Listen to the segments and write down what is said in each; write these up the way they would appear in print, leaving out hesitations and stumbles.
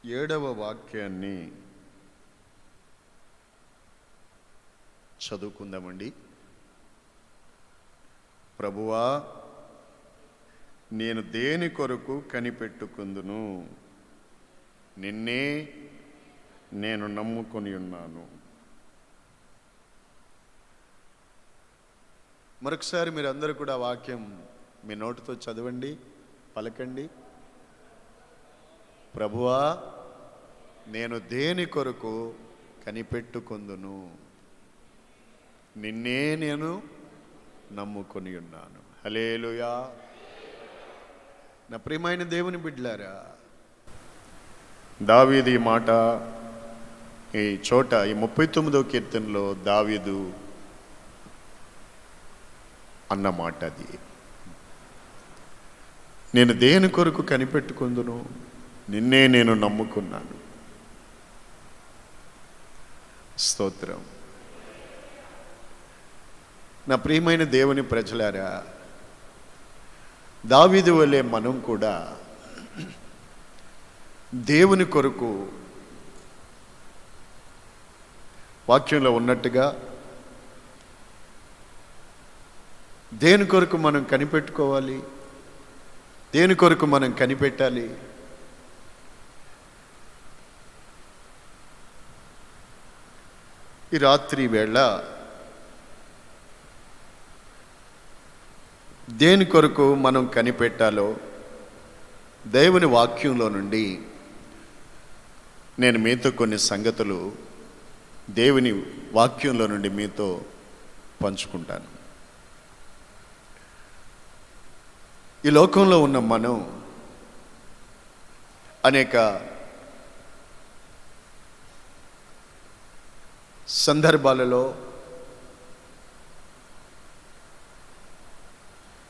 7వ వాక్యాన్ని చదువుకుందామండి. ప్రభువా, నేను దేని కొరకు కనిపెట్టుకుందును? నిన్నే నేను నమ్ముకొని ఉన్నాను. మరొకసారి మీరందరూ కూడా వాక్యం మీ నోటితో చదవండి, పలకండి. ప్రభువా, నేను దేని కొరకు కనిపెట్టుకుందును? నిన్నే నేను నమ్ముకొని ఉన్నాను. హల్లెలూయా. నా ప్రియమైన దేవుని బిడ్డలారా, దావీదు ఈ మాట ఈ చోట ఈ 39వ కీర్తనలో దావీదు అన్నమాట అది. నేను దేని కొరకు కనిపెట్టుకుందును? నిన్నే నేను నమ్ముకున్నాను. స్తోత్రం. నా ప్రియమైన దేవుని ప్రజలారా, దావీదు వలె మనం కూడా దేవుని కొరకు వాక్యంలో ఉన్నట్టుగా దేని కొరకు మనం కనిపెట్టుకోవాలి, దేని కొరకు మనం కనిపెట్టాలి? ఈ రాత్రి వేళ దేని కొరకు మనం కనిపెట్టాలో దేవుని వాక్యంలో నుండి నేను మీతో కొన్ని సంగతులు దేవుని వాక్యంలో నుండి మీతో పంచుకుంటాను. ఈ లోకంలో ఉన్న మనం అనేక సందర్భాలలో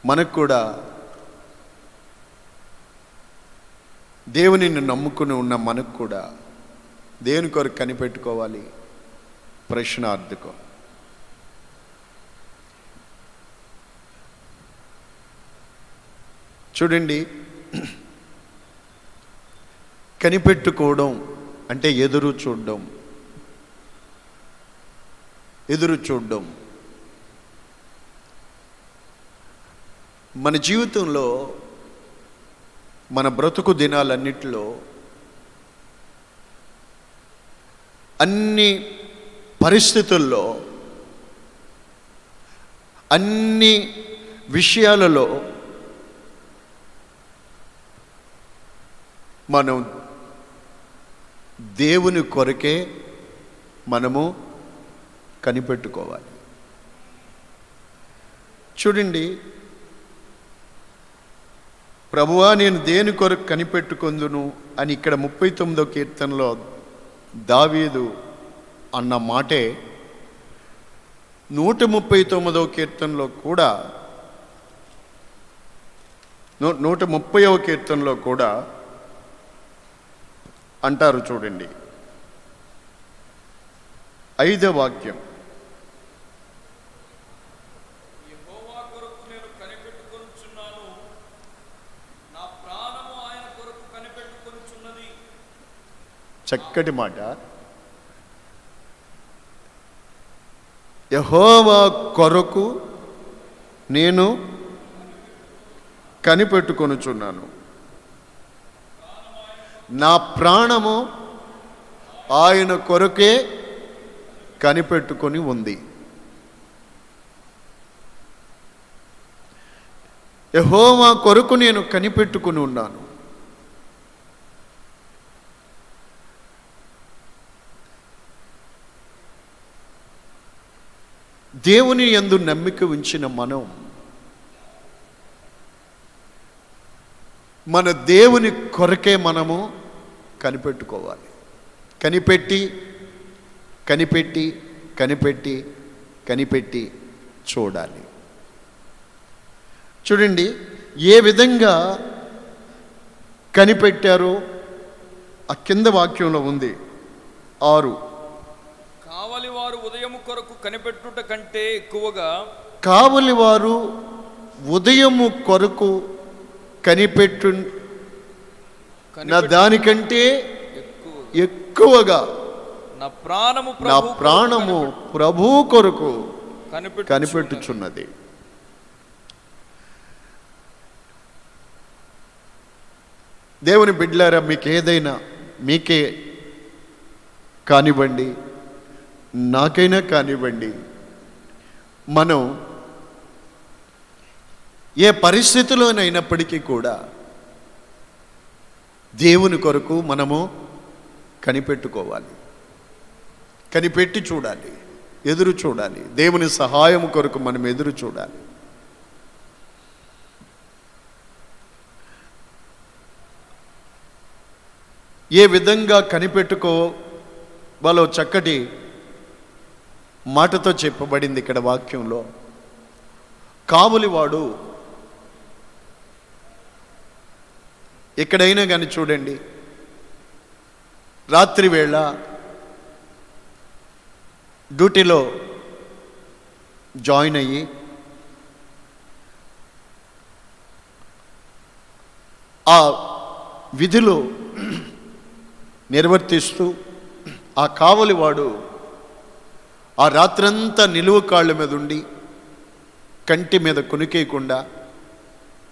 మనకు కూడా దేవునిని నమ్ముకుని ఉన్న మనకు కూడా దేని కొరకు కనిపెట్టుకోవాలి? ప్రశ్నార్థకం. చూడండి, కనిపెట్టుకోవడం అంటే ఎదురు చూడడం. మన జీవితంలో మన బ్రతుకు దినాలన్నిటిలో అన్ని పరిస్థితుల్లో అన్ని విషయాలలో మనం దేవుని కొరకే మనము కనిపెట్టుకోవాలి. చూడండి, ప్రభువా, నేను దేని కొరకు కనిపెట్టుకుందును అని ఇక్కడ 39వ కీర్తనలో దావీదు అన్న మాటే 139వ కీర్తనలో కూడా 130వ కీర్తనలో కూడా అంటారు. చూడండి, 5వ వాక్యం. యెహోవా కొరకు నేను కనిపెట్టుకొనుచున్నాను, నా ప్రాణము ఆయన కొరకు కనిపెట్టుకొనుచున్నది. చక్కటి మాట. యెహోవా కొరకు నేను కనిపెట్టుకొనుచున్నాను, నా ప్రాణము ఆయన కొరకే కనిపెట్టుకొని ఉంది. యెహోవా కొరకు నేను కనిపెట్టుకుని ఉన్నాను. దేవుని యందు నమ్మిక ఉంచిన మనం మన దేవుని కొరకే మనము కనిపెట్టుకోవాలి. కనిపెట్టి చూడాలి. చూడండి, ఏ విధంగా కనిపెట్టారో ఆ కింద వాక్యంలో ఉంది. 6. కావలి వారు ఉదయము కొరకు కనిపెట్టుట కంటే ఎక్కువగా, కావలి వారు ఉదయము కొరకు కనిపెట్టు దానికంటే ఎక్కువగా నా ప్రాణము ప్రభు కొరకు కనిపెట్టుచున్నది. కనిపెట్టుచున్నది. దేవుని బిడ్డలారా, మీకే కానివ్వండి, నాకైనా కానివ్వండి, మనం ఏ పరిస్థితిలోనైనప్పటికీ కూడా దేవుని కొరకు మనము కనిపెట్టుకోవాలి, కనిపెట్టి చూడాలి, ఎదురు చూడాలి. దేవుని సహాయం కొరకు మనం ఎదురు చూడాలి. ఏ విధంగా కనిపెట్టుకోవాలో చక్కటి మాటతో చెప్పబడింది ఇక్కడ వాక్యంలో. కావలివాడు ఎక్కడైనా కానీ చూడండి, రాత్రి వేళ డ్యూటీలో జాయిన్ అయ్యి ఆ విధులు నిర్వర్తిస్తూ ఆ కావలివాడు ఆ రాత్రంతా నిలువు కాళ్ళ మీద ఉండి కంటి మీద కునికేయకుండా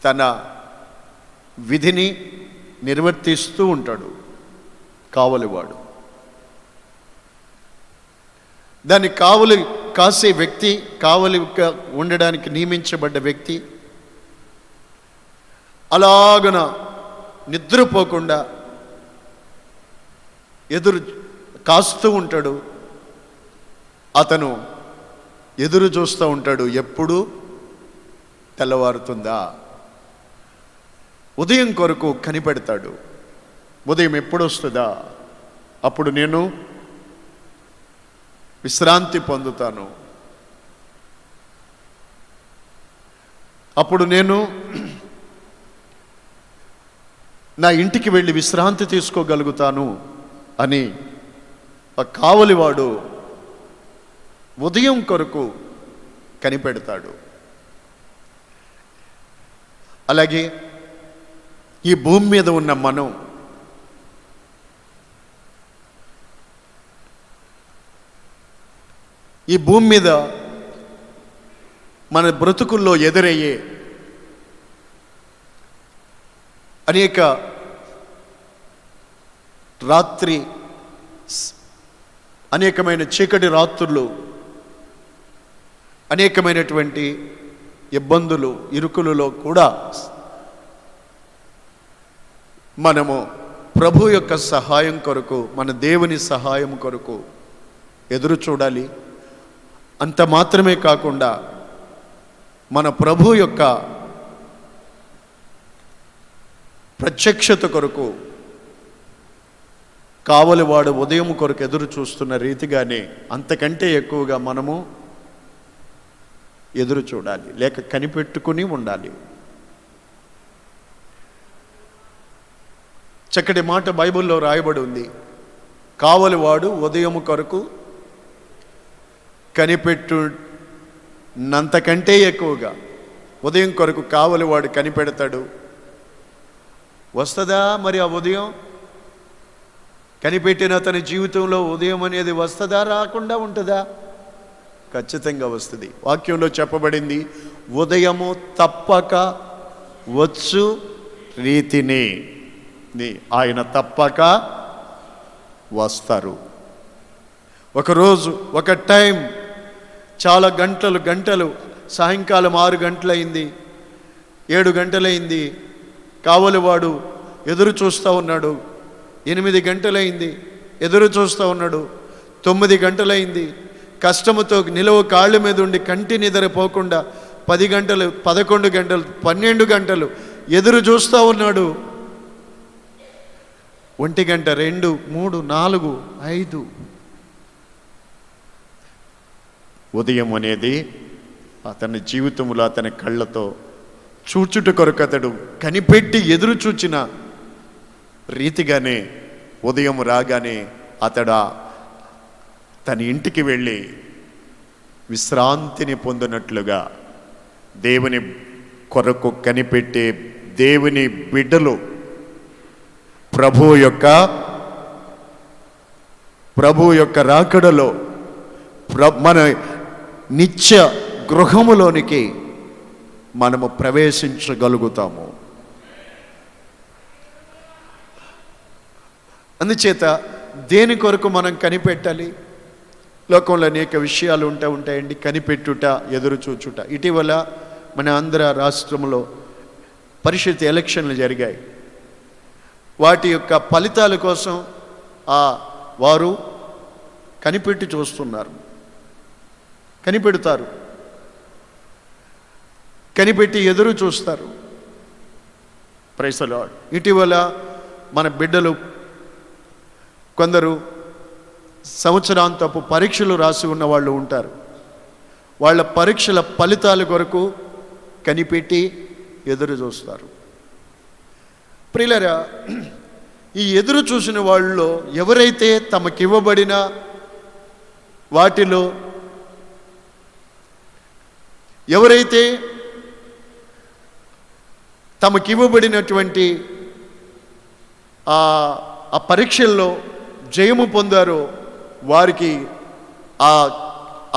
తన విధిని నిర్వర్తిస్తూ ఉంటాడు కావలివాడు. దాన్ని కావలి కాసే వ్యక్తి, కావలిగా ఉండడానికి నియమించబడ్డ వ్యక్తి అలాగన నిద్రపోకుండా ఎదురు కాస్తూ ఉంటాడు. అతను ఎదురు చూస్తూ ఉంటాడు, ఎప్పుడు తెల్లవారుతుందా. ఉదయం కొరకు కనిపెడతాడు. ఉదయం ఎప్పుడు వస్తుందా, అప్పుడు నేను విశ్రాంతి పొందుతాను, అప్పుడు నేను నా ఇంటికి వెళ్ళి విశ్రాంతి తీసుకోగలుగుతాను అని ఆ కావలివాడు ఉదయం కొరకు కనిపెడతాడు. అలాగే ఈ భూమి మీద ఉన్న మనం ఈ భూమి మీద మన బ్రతుకుల్లో ఎదురయ్యే అనేక అనేకమైన చీకటి రాత్రులు, అనేకమైనటువంటి ఇబ్బందులు, ఇరుకులలో కూడా మనము ప్రభు యొక్క సహాయం కొరకు, మన దేవుని సహాయం కొరకు ఎదురు చూడాలి. అంత మాత్రమే కాకుండా మన ప్రభు యొక్క ప్రత్యక్షత కొరకు కావలివాడు ఉదయం కొరకు ఎదురు చూస్తున్న రీతిగానే అంతకంటే ఎక్కువగా మనము ఎదురు చూడాలి, లేక కనిపెట్టుకుని ఉండాలి. చక్కటి మాట బైబిల్లో రాయబడి ఉంది. కావలివాడు ఉదయం కొరకు కనిపెట్టునంతకంటే ఎక్కువగా ఉదయం కొరకు కావలివాడు కనిపెడతాడు. వస్తుందా మరి ఆ ఉదయం? కనిపెట్టిన తన జీవితంలో ఉదయం అనేది వస్తుందా, రాకుండా ఉంటుందా? ఖచ్చితంగా వస్తుంది. వాక్యంలో చెప్పబడింది, ఉదయము తప్పక వచ్చు రీతిని ఆయన తప్పక వస్తారు. ఒకరోజు ఒక టైం, చాలా గంటలు సాయంకాలం 6 గంటలైంది, 7 గంటలైంది, కావలివాడు ఎదురు చూస్తూ ఉన్నాడు. 8 గంటలైంది, ఎదురు చూస్తూ ఉన్నాడు. 9 గంటలైంది, కష్టముతో నిలువ కాళ్ళ మీద ఉండి కంటి నిద్రపోకుండా 10 గంటలు, 11 గంటలు, 12 గంటలు ఎదురు చూస్తూ ఉన్నాడు. 1 గంట, 2, 3, 4, 5. ఉదయం అనేది అతని జీవితంలో అతని కళ్ళతో చూచుట కొరకు అతడు కనిపెట్టి ఎదురు చూచిన రీతిగానే ఉదయం రాగానే అతడు తన ఇంటికి వెళ్ళి విశ్రాంతిని పొందినట్లుగా దేవుని కొరకు కనిపెట్టే దేవుని బిడ్డలు ప్రభు యొక్క ప్రభు యొక్క రాకడలో మన నిత్య గృహములోనికి మనము ప్రవేశించగలుగుతాము. అందుచేత దేని కొరకు మనం కనిపెట్టాలి? లోకంలో అనేక విషయాలు ఉంటాయండి. కనిపెట్టుట, ఎదురు చూచుట. ఇటీవల మన ఆంధ్ర రాష్ట్రంలో పరిషత్ ఎలక్షన్లు జరిగాయి. వాటి యొక్క ఫలితాల కోసం వారు కనిపెట్టి చూస్తున్నారు, కనిపెడతారు, కనిపెట్టి ఎదురు చూస్తారు. Praise the Lord. ఇటీవల మన బిడ్డలు కొందరు సంవత్సరాంతపు పరీక్షలు రాసి ఉన్న వాళ్ళు ఉంటారు. వాళ్ళ పరీక్షల ఫలితాల కొరకు కనిపెట్టి ఎదురు చూస్తారు. ప్రియులారా, ఈ ఎదురు చూసిన వాళ్ళలో ఎవరైతే తమకివ్వబడిన వాటిలో ఎవరైతే తమకివ్వబడినటువంటి ఆ పరీక్షల్లో జయము పొందారో వారికి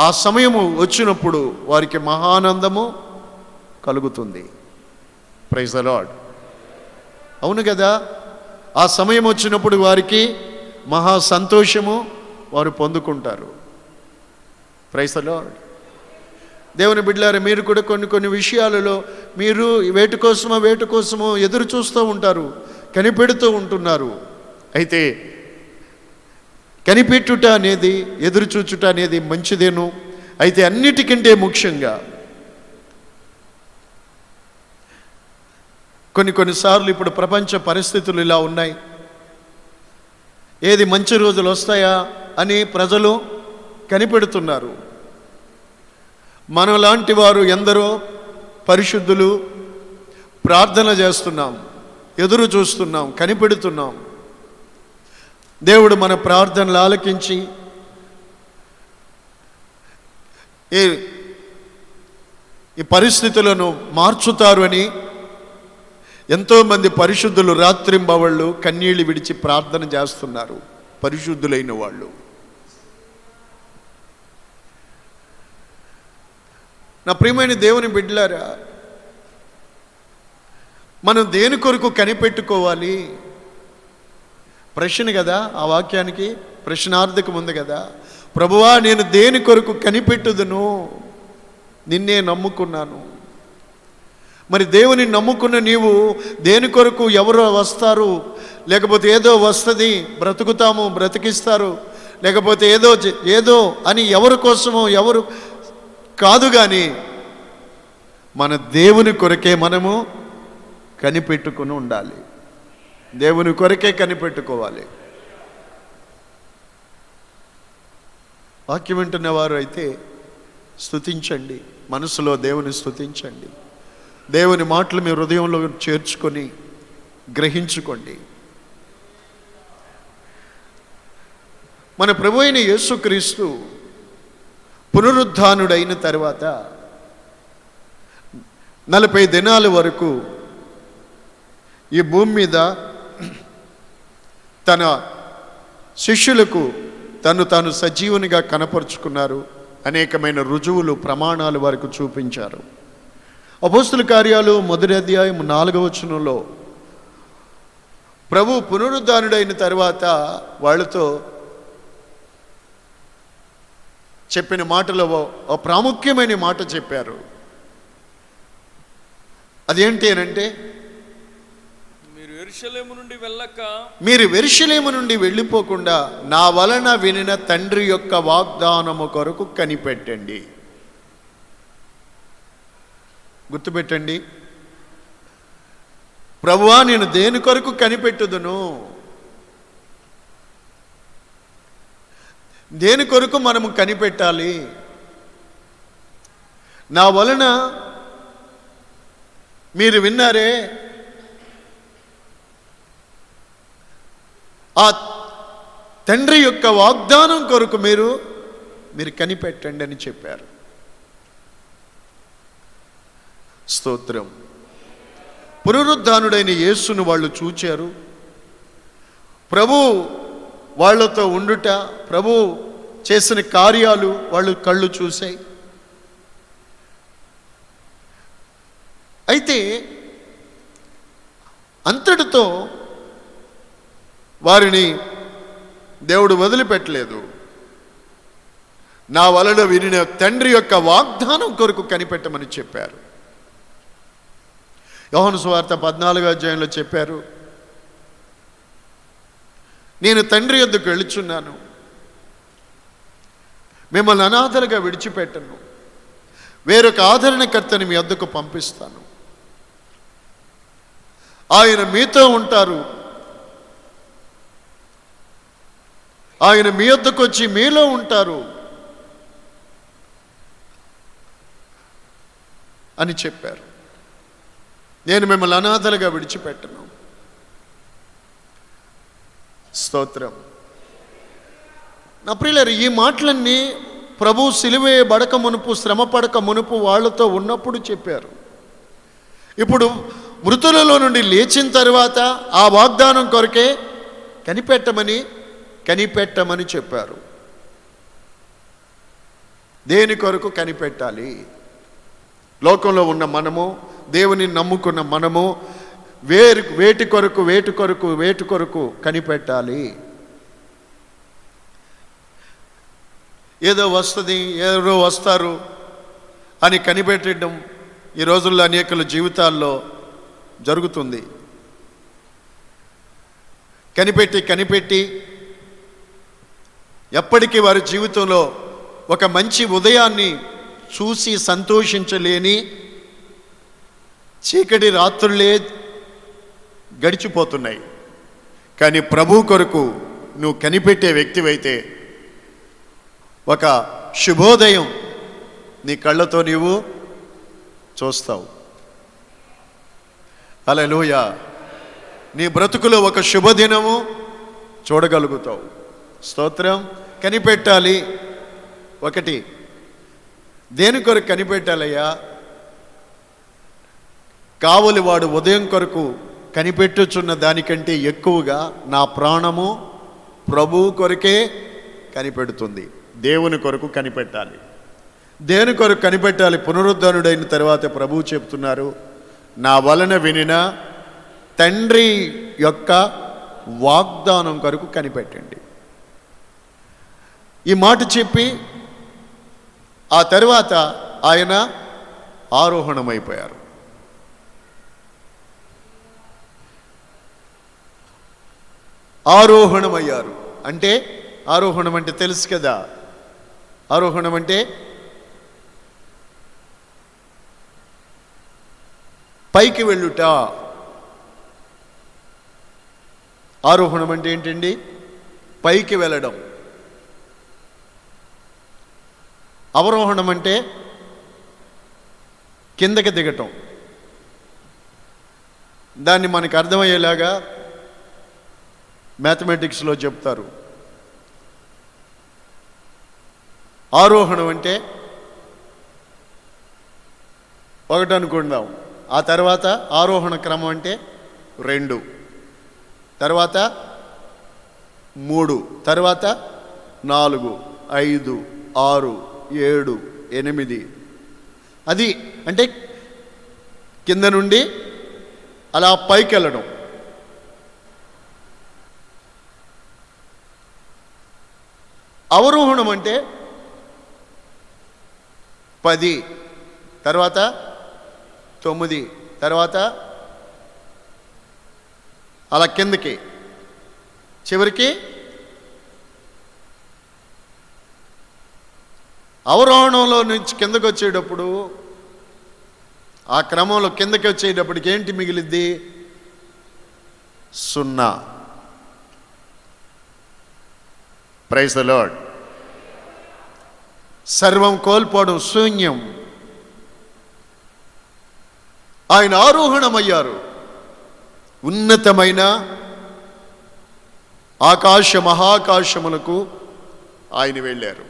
ఆ సమయము వచ్చినప్పుడు వారికి మహానందము కలుగుతుంది. Praise the Lord. అవును కదా, ఆ సమయం వచ్చినప్పుడు వారికి మహా సంతోషము వారు పొందుకుంటారు. Praise the Lord. దేవుని బిడ్డలారా, మీరు కూడా కొన్ని విషయాలలో మీరు వేటి కోసమో ఎదురు చూస్తూ ఉంటారు, కనిపెడుతూ ఉంటున్నారు. అయితే కనిపెట్టుట అనేది, ఎదురు చూచుట అనేది మంచిదేను. అయితే అన్నిటికంటే ముఖ్యంగా కొన్నిసార్లు ఇప్పుడు ప్రపంచ పరిస్థితులు ఇలా ఉన్నాయి. ఏది మంచి రోజులు వస్తాయా అని ప్రజలు కనిపెడుతున్నారు. మనలాంటి వారు ఎందరో పరిశుద్ధులు ప్రార్థన చేస్తున్నాం, ఎదురు చూస్తున్నాం, కనిపెడుతున్నాం. దేవుడు మన ప్రార్థనలు ఆలకించి ఈ పరిస్థితులను మార్చుతారు అని ఎంతోమంది పరిశుద్ధులు రాత్రింబవళ్ళు కన్నీళ్లు విడిచి ప్రార్థన చేస్తున్నారు. పరిశుద్ధులైన వాళ్ళు. నా ప్రియమైన దేవుని బిడ్డలారా, మనం దేని కొరకు కనిపెట్టుకోవాలి? ప్రశ్న కదా, ఆ వాక్యానికి ప్రశ్నార్థకం ఉంది కదా. ప్రభువా, నేను దేని కొరకు కనిపెట్టుదును? నిన్నే నమ్ముకున్నాను. మరి దేవుని నమ్ముకున్న నీవు దేని కొరకు? ఎవరు వస్తారు, లేకపోతే ఏదో వస్తుంది, బ్రతుకుతాము, బ్రతికిస్తారు, లేకపోతే ఏదో అని ఎవరి కోసమో ఎవరు కాదు, కానీ మన దేవుని కొరకే మనము కనిపెట్టుకుని ఉండాలి. దేవుని కొరకే కనిపెట్టుకోవాలి. వాక్యం వింటున్నవారు అయితే స్తుతించండి, మనసులో దేవుని స్తుతించండి. దేవుని మాటలు మీ హృదయంలో చేర్చుకొని గ్రహించుకోండి. మన ప్రభు అయిన యేసుక్రీస్తు పునరుద్ధానుడైన తర్వాత 40 దినాల వరకు ఈ భూమి మీద తన శిష్యులకు తాను సజీవునిగా కనపరుచుకున్నారు. అనేకమైన రుజువులు, ప్రమాణాలు వారికి చూపించారు. అపోస్తుల కార్యాలు 1వ అధ్యాయం 4వ వచనంలో ప్రభు పునరుద్ధానుడైన తర్వాత వాళ్ళతో చెప్పిన మాటలో ఓ ప్రాముఖ్యమైన మాట చెప్పారు. అదేంటి అనంటే, మీరు యెరూషలేము నుండి వెళ్ళిపోకుండా నా వలన వినిన తండ్రి యొక్క వాగ్దానము కొరకు కనిపెట్టండి. గుర్తుపెట్టండి. ప్రభువా, నేను దేని కొరకు కనిపెట్టుదును? దేని కొరకు మనము కనిపెట్టాలి? నా వలన మీరు విన్నారే, ఆ తండ్రి యొక్క వాగ్దానం కొరకు మీరు కనిపెట్టండి అని చెప్పారు. స్తోత్రం. పునరుద్ధానుడైన యేసును వాళ్ళు చూచారు. ప్రభు వాళ్ళతో ఉండుట, ప్రభు చేసిన కార్యాలు వాళ్ళు కళ్ళు చూశాయి. అయితే అంతటితో వారిని దేవుడు వదిలిపెట్టలేదు. నా వలన వినిన తండ్రి యొక్క వాగ్దానం కొరకు కనిపెట్టమని చెప్పారు. యోహాను సువార్త 14వ అధ్యాయంలో చెప్పారు, నేను తండ్రి యొద్దకు వెళుచున్నాను, మిమ్మల్ని అనాథలుగా విడిచిపెట్టను, వేరొక ఆదరణకర్తని మీ వద్దకు పంపిస్తాను, ఆయన మీతో ఉంటారు, ఆయన మీ వద్దకు వచ్చి మీలో ఉంటారు అని చెప్పారు. నేను మిమ్మల్ని అనాథలుగా విడిచిపెట్టను. స్తోత్రం. నా ప్రియులారా, ఈ మాటలన్నీ ప్రభు సిలువేయబడక మునుపు, శ్రమ పడక మునుపు వాళ్ళతో ఉన్నప్పుడు చెప్పారు. ఇప్పుడు మృతులలో నుండి లేచిన తర్వాత ఆ వాగ్దానం కొరకే కనిపెట్టమని చెప్పారు. దేని కొరకు కనిపెట్టాలి? లోకంలో ఉన్న మనము, దేవుని నమ్ముకున్న మనము వేటి కొరకు కనిపెట్టాలి. ఏదో వస్తుంది, ఎవరో వస్తారు అని కనిపెట్టడం ఈ రోజుల్లో అనేకల జీవితాల్లో జరుగుతుంది. కనిపెట్టి ఎప్పటికీ వారి జీవితంలో ఒక మంచి ఉదయాన్ని చూసి సంతోషించలేని చీకటి రాత్రులే గడిచిపోతున్నాయి. కానీ ప్రభు కొరకు నువ్వు కనిపెట్టే వ్యక్తివైతే ఒక శుభోదయం నీ కళ్ళతో నీవు చూస్తావు. హల్లెలూయా. నీ బ్రతుకులో ఒక శుభదినము చూడగలుగుతావు. స్తోత్రం. కనిపెట్టాలి. ఒకటి, దేని కొరకు కనిపెట్టాలయ్యా? కావలి వాడు ఉదయం కొరకు కనిపెట్టుచున్న దానికంటే ఎక్కువగా నా ప్రాణము ప్రభువు కొరకే కనిపెడుతుంది. దేవుని కొరకు కనిపెట్టాలి. దేని కొరకు కనిపెట్టాలి? పునరుద్ధరుడైన తర్వాత ప్రభువు చెప్తున్నారు, నా వలన వినిన తండ్రి యొక్క వాగ్దానం కొరకు కనిపెట్టండి. ఈ మాట చెప్పి ఆ తర్వాత ఆయన ఆరోహణమైపోయారు. ఆరోహణమయ్యారు అంటే, ఆరోహణం అంటే తెలుసు కదా. ఆరోహణం అంటే పైకి వెళ్ళుట. ఆరోహణం అంటే ఏంటండి? పైకి వెళ్ళడం. అవరోహణం అంటే కిందకి దిగటం. దాన్ని మనకు అర్థమయ్యేలాగా మ్యాథమెటిక్స్లో చెప్తారు. ఆరోహణం అంటే ఒకటి అనుకుందాం, ఆ తర్వాత ఆరోహణ క్రమం అంటే 2, తర్వాత 3, తర్వాత 4, 5, 6, 7, 8. అది అంటే కింద నుండి అలా పైకి వెళ్ళడం. అవరోహణం అంటే 10, తర్వాత 9, తర్వాత అలా కిందకి, చివరికి అవరోహణంలో నుంచి కిందకి వచ్చేటప్పుడు, ఆ క్రమంలో కిందకి వచ్చేటప్పటికి ఏంటి మిగిలిద్ది? 0. Praise the lord. సర్వం కోల్పోవడం, శూన్యం. ఆయన ఆరోహణమయ్యారు. ఉన్నతమైన మహాకాశములకు ఆయన వెళ్ళారు.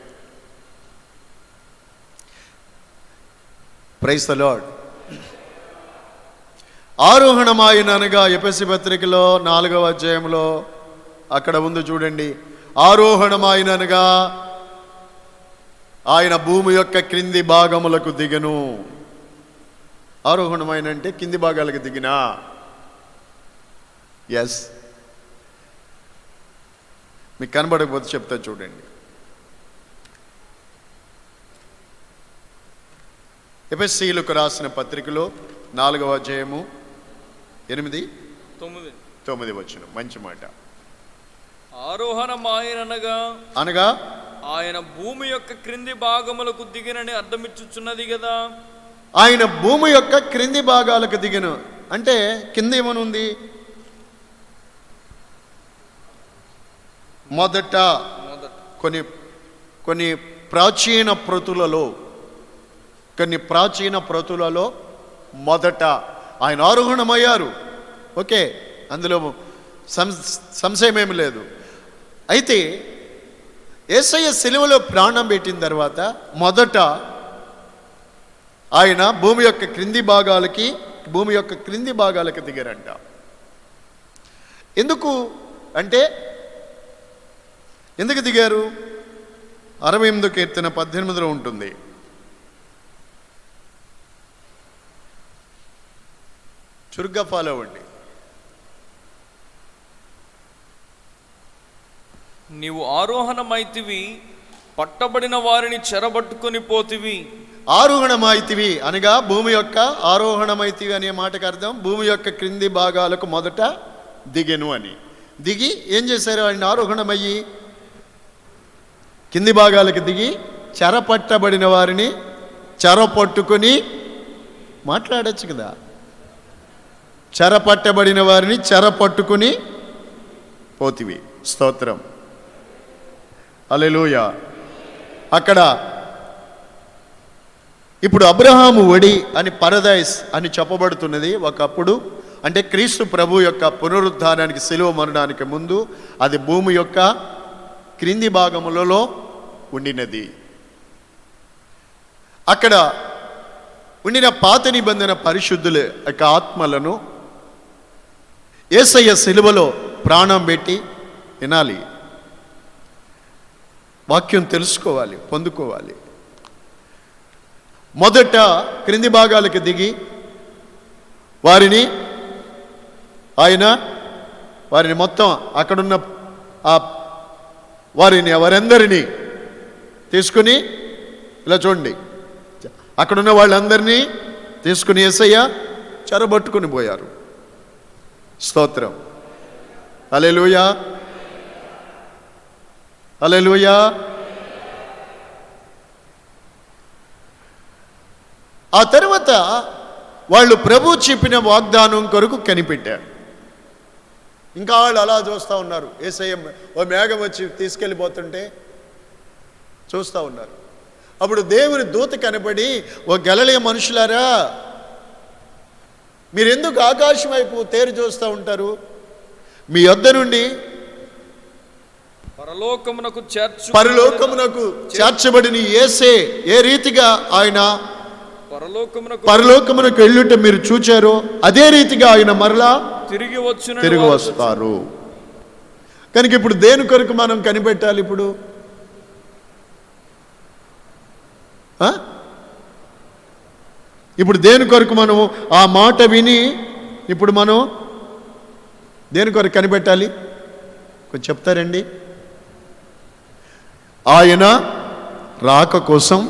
Praise the lord. ఆరోహణమాయన అనగా ఎఫెసీ పత్రికలో 4వ అధ్యాయంలో అక్కడ ఉంది చూడండి, ఆరోహణమైననగా ఆయన భూమి యొక్క క్రింది భాగములకు దిగను. ఆరోహణమైన అంటే కింది భాగాలకు దిగినా. ఎస్, మీకు కనబడకపోతే చెప్తా చూడండి. ఎఫెసీయులకు రాసిన పత్రికలో 4వ అధ్యాయము 8-9 వచనం. మంచి మాట. ఆరోహణమాయననగా అనగా ఆయన భూమి యొక్క క్రింది భాగములకు దిగినని అర్థమిచ్చుచున్నది కదా. ఆయన భూమి యొక్క క్రింది భాగాలకు దిగను అంటే కింద ఏమనుంది? మొదట కొన్ని ప్రాచీన ప్రతులలో మొదట ఆయన ఆరోహణమయ్యారు. ఓకే, అందులో సంశయం ఏమి లేదు. అయితే యేసయ్య సిలువలో ప్రాణం పెట్టిన తర్వాత మొదట ఆయన భూమి యొక్క క్రింది భాగాలకి దిగారంట. ఎందుకు దిగారు? 68 కీర్తన 18లో ఉంటుంది. చురుగ్గా ఫాలో అవ్వండి. నీవు ఆరోహణమైతివి, పట్టబడిన వారిని చెరబట్టుకొని పోతివి. ఆరోహణమైతివి అనగా భూమి యొక్క ఆరోహణమైతివి అనే మాటకు అర్థం భూమి యొక్క క్రింది భాగాలకు మొదట దిగెను అని. దిగి ఏం చేశారు? ఆయన ఆరోహణమయ్యి కింది భాగాలకు దిగి చెరపట్టబడిన వారిని చెరపట్టుకొని, మాట్లాడచ్చు కదా, చెరపట్టబడిన వారిని చెరపట్టుకుని పోతివి. స్తోత్రం, హల్లెలూయా. అక్కడ ఇప్పుడు అబ్రహాము ఒడి అని పరదైస్ అని చెప్పబడుతున్నది. ఒకప్పుడు అంటే క్రీస్తు ప్రభు యొక్క పునరుద్ధానానికి, శిలువ మరణానికి ముందు అది భూమి యొక్క క్రింది భాగములలో ఉండినది. అక్కడ ఉండిన పాత నిబంధన పరిశుద్ధుల యొక్క ఆత్మలను యేసయ్య శిలువలో ప్రాణం పెట్టి వినాలి, వాక్యం తెలుసుకోవాలి, పొందుకోవాలి. మొదట క్రింది భాగాలకు దిగి వారిని మొత్తం అక్కడున్న వారందరినీ తీసుకుని, ఇలా చూడండి, అక్కడున్న వాళ్ళందరినీ తీసుకుని యేసయ్య చెరబట్టుకుని పోయారు. స్తోత్రం, హల్లెలూయా, హల్లెలూయా. ఆ తర్వాత వాళ్ళు ప్రభు చెప్పిన వాగ్దానం కొరకు కనిపెట్టారు. ఇంకా వాళ్ళు అలా చూస్తూ ఉన్నారు. యేసయ్య ఓ మేఘం వచ్చి తీసుకెళ్ళిపోతుంటే చూస్తూ ఉన్నారు. అప్పుడు దేవుని దూత కనపడి, ఓ గలిలయ మనుషులారా, మీరెందుకు ఆకాశం వైపు తేరి చూస్తూ ఉంటారు? మీ యొద్ద నుండి పరలోకమునకు చేర్చబడిన యేసే ఏ రీతిగా ఆయన పరలోకమునకు వెళ్ళుట మీరు చూచారో అదే రీతిగా ఆయన మరలా తిరిగి వస్తారు. కనుక ఇప్పుడు దేని కొరకు మనం కనిపెట్టాలి? ఇప్పుడు దేని కొరకు మనం ఆ మాట విని ఇప్పుడు మనం దేని కొరకు కనిపెట్టాలి? కొంచెం చెప్తారండి. ఆయన రాక కోసం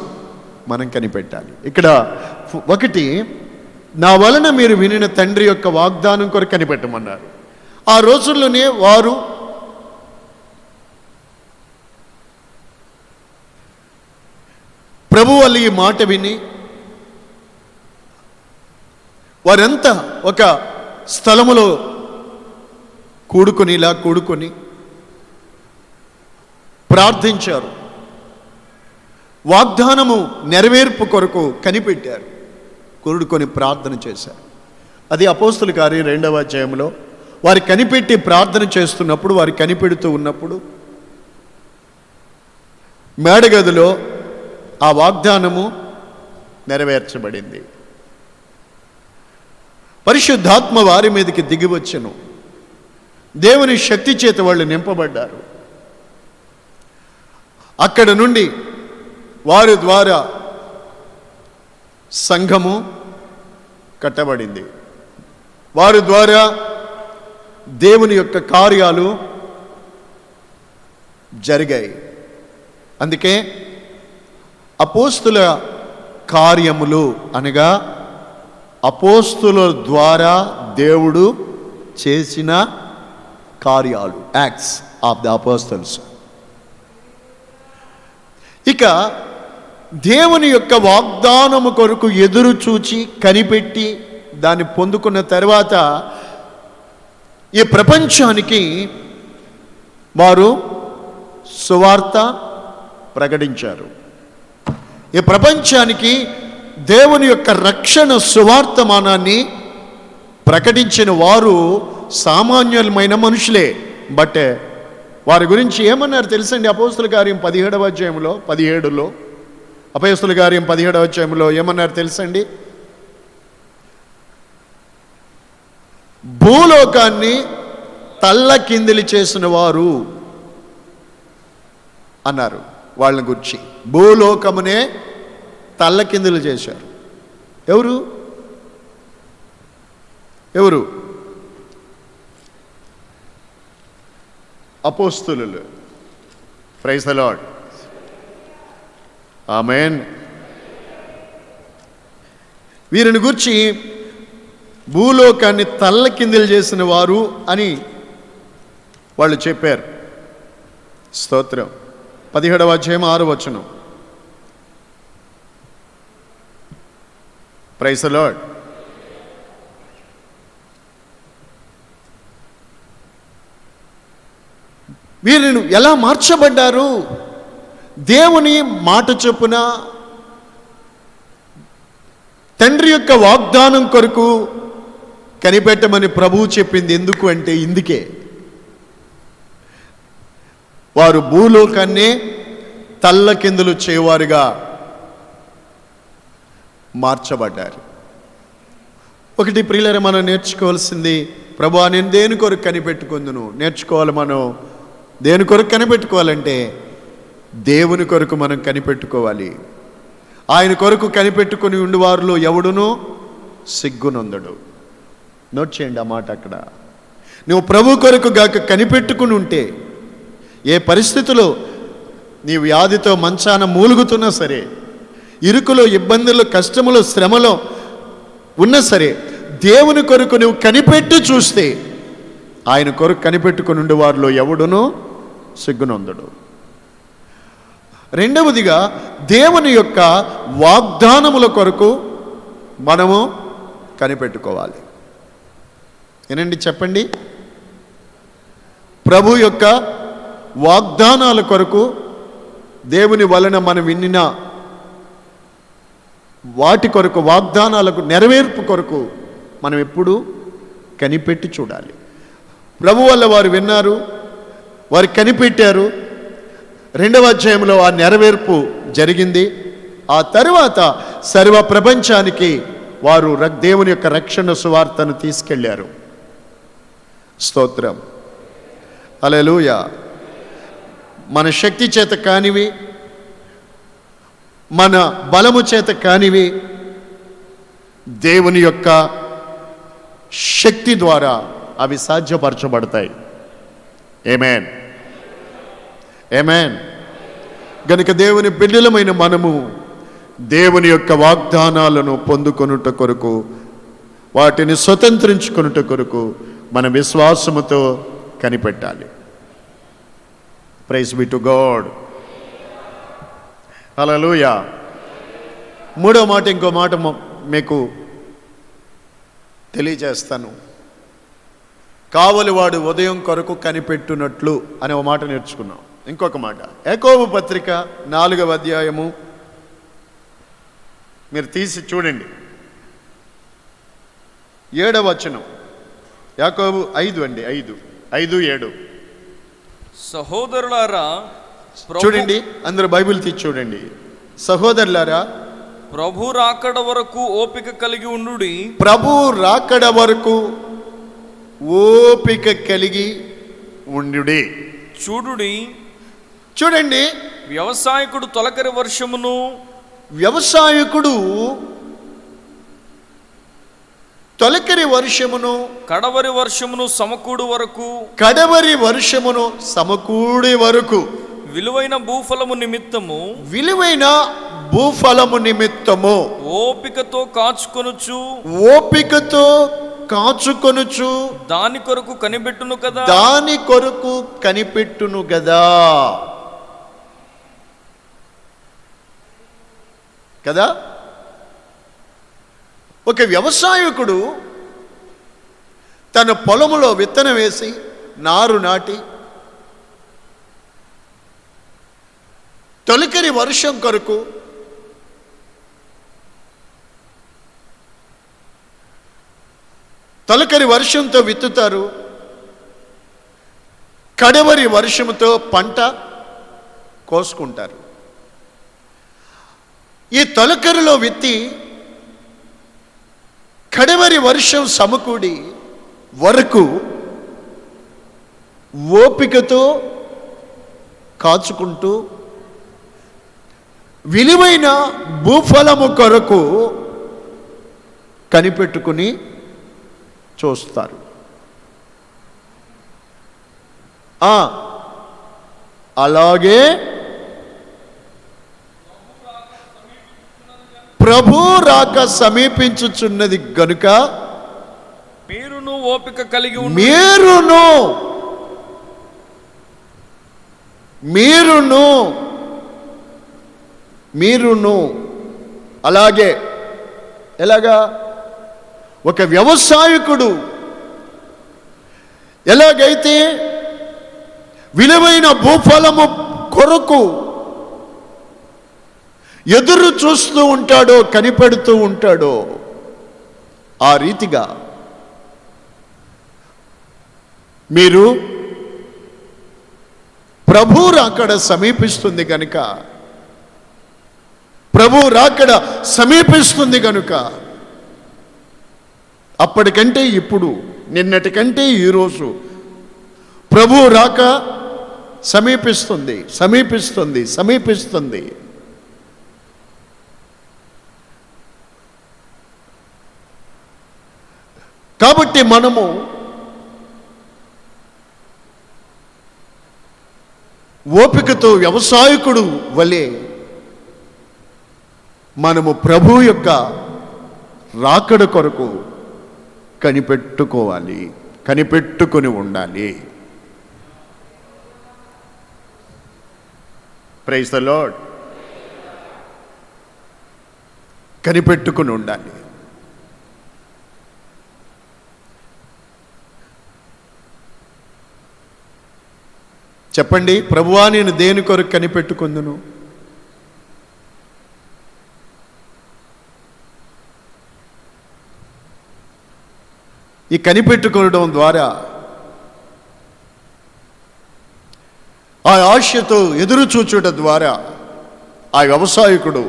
మనం కనిపెట్టాలి. ఇక్కడ ఒకటి, నా వలన మీరు వినిన తండ్రి యొక్క వాగ్దానం కొరకు కనిపెట్టమన్నారు. ఆ రోజుల్లోనే వారు ప్రభు వల్ల ఈ మాట విని వారంతా ఒక స్థలములో కూడుకొని ప్రార్థించారు. వాగ్దానము నెరవేర్పు కొరకు కనిపెట్టారు, కూడుకొని ప్రార్థన చేశారు. అది అపోస్తుల కార్యం 2వ అధ్యాయంలో వారు కనిపెట్టి ప్రార్థన చేస్తున్నప్పుడు, వారు కనిపెడుతూ ఉన్నప్పుడు మేడగదిలో ఆ వాగ్దానము నెరవేర్చబడింది. పరిశుద్ధాత్మ వారి మీదకి దిగివచ్చెను. దేవుని శక్తి చేత వాళ్ళు నింపబడ్డారు. అక్కడ నుండి వారి ద్వారా సంఘము కట్టబడింది. వారి ద్వారా దేవుని యొక్క కార్యాలు జరిగాయి. అందుకే అపోస్తుల కార్యములు అనగా అపోస్తుల ద్వారా దేవుడు చేసిన కార్యాలు, యాక్ట్స్ ఆఫ్ ద అపోస్తల్స్. ఇక దేవుని యొక్క వాగ్దానము కొరకు ఎదురు చూచి కనిపెట్టి దాన్ని పొందుకున్న తర్వాత ఈ ప్రపంచానికి వారు సువార్త ప్రకటించారు. ఈ ప్రపంచానికి దేవుని యొక్క రక్షణ సువార్తమానాన్ని ప్రకటించిన వారు సామాన్యులమైన మనుషులే. బట్ వారి గురించి ఏమన్నారు తెలుసండి? అపోస్తుల కార్యం 17వ అధ్యాయంలో 17లో అపోస్తుల కార్యం 17వ అధ్యాయంలో ఏమన్నారు తెలుసండి? భూలోకాన్ని తల్లకిందిలి చేసిన వారు అన్నారు. వాళ్ళని గురించి భూలోకమునే తల్లకిందులు చేశారు. ఎవరు? అపోస్తులు. Praise the lord. ఆమేన్. వీరిని గురించి భూలోకాన్ని తల్లకిందులు చేసిన వారు అని వాళ్ళు చెప్పారు. స్తోత్రం. 17వ అధ్యాయం 6వ వచనం. Praise the Lord. వీరిని ఎలా మార్చబడ్డారు? దేవుని మాట చొప్పున తండ్రి యొక్క వాగ్దానం కొరకు కనిపెట్టమని ప్రభువు చెప్పింది. ఎందుకు అంటే ఇందుకే వారు భూలోకాన్నే తల్లకిందులు చేయవారుగా మార్చబడ్డారు. ఒకటి ప్రియులారా, మనం నేర్చుకోవాల్సింది, ప్రభువా నేను దేని కొరకు కనిపెట్టుకుందును నేర్చుకోవాలి. మనం దేని కొరకు కనిపెట్టుకోవాలంటే దేవుని కొరకు మనం కనిపెట్టుకోవాలి. ఆయన కొరకు కనిపెట్టుకుని ఉండివారిలో ఎవడునూ సిగ్గునొందడు. నోట్ చేయండి ఆ మాట అక్కడ. నువ్వు ప్రభు కొరకు గాక కనిపెట్టుకుని ఉంటే ఏ పరిస్థితిలో నీ వ్యాధితో మంచాన మూలుగుతున్నా సరే, ఇరుకులో, ఇబ్బందులు, కష్టములు, శ్రమలో ఉన్నా సరే, దేవుని కొరకు నువ్వు కనిపెట్టి చూస్తే ఆయన కొరకు కనిపెట్టుకుని ఉండే వారిలో ఎవడునూ సిగ్గునొందడు. రెండవదిగా దేవుని యొక్క వాగ్దానముల కొరకు మనము కనిపెట్టుకోవాలి. ఏనండి చెప్పండి? ప్రభు యొక్క వాగ్దానాల కొరకు, దేవుని వలన మనం విన్న వాటి కొరకు, వాగ్దానాలకు నెరవేర్పు కొరకు మనం ఎప్పుడూ కనిపెట్టి చూడాలి. ప్రభు వల్ల వారు విన్నారు, వారు కనిపెట్టారు. 2వ అధ్యాయంలో ఆ నెరవేర్పు జరిగింది. ఆ తరువాత సర్వ ప్రపంచానికి వారు దేవుని యొక్క రక్షణ సువార్తను తీసుకెళ్లారు. స్తోత్రం. హల్లెలూయా. మన శక్తి చేత కానివి, మన బలము చేత కానివి, దేవుని యొక్క శక్తి ద్వారా అవి సాధ్యపరచబడతాయి. ఆమేన్. ఆమేన్. గనుక దేవుని బిడ్డలమైన మనము దేవుని యొక్క వాగ్దానాలను పొందుకొనుట కొరకు, వాటిని స్వతంత్రించుకొనుట కొరకు మన విశ్వాసముతో కనిపెట్టాలి. Praise be to God. Hallelujah. మూడో మాట, ఇంకో మాట మీకు తెలియజేస్తాను. కావలివాడు ఉదయం కొరకు కనిపెట్టునట్లు అనే ఒక మాట నేర్చుకున్నాం. ఇంకొక మాట, యాకోబు పత్రిక 4వ అధ్యాయము మీరు తీసి చూడండి. 7వ వచనం. యాకోబు 5 అండి, 5:7. సహోదరులారా, చూడండి, అందరూ బైబిల్ తీసి చూడండి. సహోదరులారా, ప్రభు రాకడ వరకు ఓపిక కలిగి ఉండుడి. ప్రభు రాకడ వరకు ఓపిక కలిగి ఉండుడి. చూడుడి. చూడండి, వ్యవసాయకుడు తొలకరి వర్షమును తొలకరి వర్షమును కడవరి వర్షమును సమకూడు వరకు విలువైన భూఫలము నిమిత్తము ఓపికతో కాచుకొనుచు దాని కొరకు కనిపెట్టును కదా ఒక వ్యవసాయకుడు తన పొలములో విత్తనం వేసి నారు నాటి తొలకరి వర్షం కొరకు తొలకరి వర్షంతో విత్తుతారు, కడవరి వర్షంతో పంట కోసుకుంటారు. ఈ తొలకరిలో విత్తి కడవరి వర్షం సమకూడి వరకు ఓపికతో కాచుకుంటూ విలువైన భూఫలము కొరకు కనిపెట్టుకుని చూస్తారు. అలాగే ప్రభు రాక సమీపించుచున్నది గనుక మీరును ఓపిక కలిగి మీరును అలాగే. ఎలాగా? ఒక వ్యవసాయకుడు ఎలాగైతే విలువైన భూఫలము కొరకు ఎదురు చూస్తూ ఉంటాడో, కనిపెడుతూ ఉంటాడో, ఆ రీతిగా మీరు ప్రభు రాకడ సమీపిస్తుంది కనుక అప్పటికంటే ఇప్పుడు, నిన్నటికంటే ఈరోజు ప్రభు రాక సమీపిస్తుంది. కాబట్టి మనము ఓపికతో వ్యవసాయకుడు వలె మనము ప్రభు యొక్క రాకడ కొరకు కనిపెట్టుకొని ఉండాలి. Praise the Lord. కనిపెట్టుకుని ఉండాలి. చెప్పండి, ప్రభువా నేను దేని కొరకు కనిపెట్టుకుందును? ఈ కనిపెట్టుకోవడం ద్వారా, ఆ ఆశతో ఎదురు చూచుట ద్వారా ఆ వ్యవసాయకుడు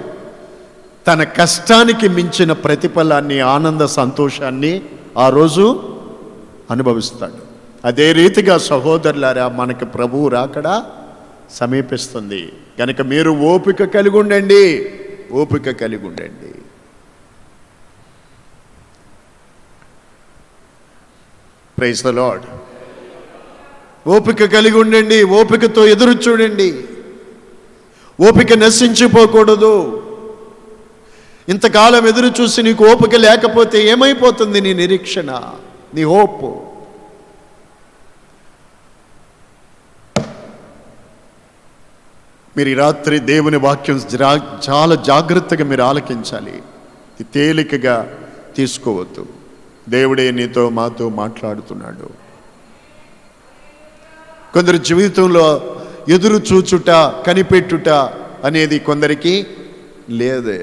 తన కష్టానికి మించిన ప్రతిఫలాన్ని, ఆనంద సంతోషాన్ని ఆ రోజు అనుభవిస్తాడు. అదే రీతిగా సహోదరులారా, మనకి ప్రభువు రాకడ సమీపిస్తుంది కనుక మీరు ఓపిక కలిగి ఉండండి. Praise the Lord. ఓపిక కలిగి ఉండండి. ఓపికతో ఎదురు చూడండి. ఓపిక నశించిపోకూడదు. ఇంతకాలం ఎదురు చూసి నీకు ఓపిక లేకపోతే ఏమైపోతుంది నీ నిరీక్షణ, నీ హోప్? మీరు ఈ రాత్రి దేవుని వాక్యం చాలా జాగ్రత్తగా మీరు ఆలకించాలి. తేలికగా తీసుకోవద్దు. దేవుడే నీతో మాతో మాట్లాడుతున్నాడు. కొందరు జీవితంలో ఎదురు చూచుట, కనిపెట్టుట అనేది కొందరికి లేదే.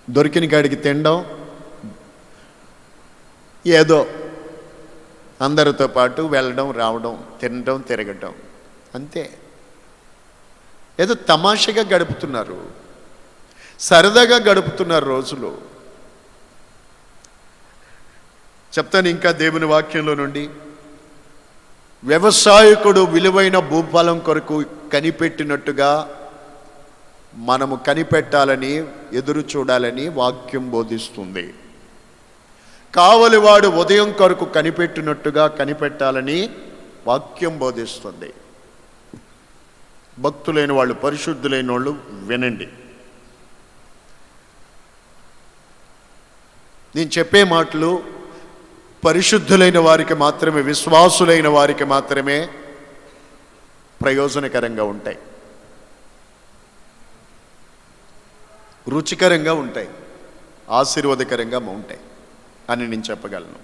దొరికిన కాడికి తినడం, ఏదో అందరితో పాటు వెళ్ళడం, రావడం, తినడం, తిరగటం, అంతే. ఏదో తమాషగా గడుపుతున్నారు, సరదాగా గడుపుతున్నారు రోజులు. చెప్తాను ఇంకా దేవుని వాక్యంలో నుండి. వ్యవసాయకుడు విలువైన భూఫలం కొరకు కనిపెట్టినట్టుగా మనము కనిపెట్టాలని, ఎదురు చూడాలని వాక్యం బోధిస్తుంది. కావలివాడు ఉదయం కొరకు కనిపెట్టినట్టుగా కనిపెట్టాలని వాక్యం బోధిస్తుంది. భక్తులైన వాళ్ళు, పరిశుద్ధులైన వాళ్ళు వినండి. నేను చెప్పే మాటలు పరిశుద్ధులైన వారికి మాత్రమే, విశ్వాసులైన వారికి మాత్రమే ప్రయోజనకరంగా ఉంటాయి, రుచికరంగా ఉంటాయి, ఆశీర్వాదకరంగా ఉంటాయి అని నేను చెప్పగలను.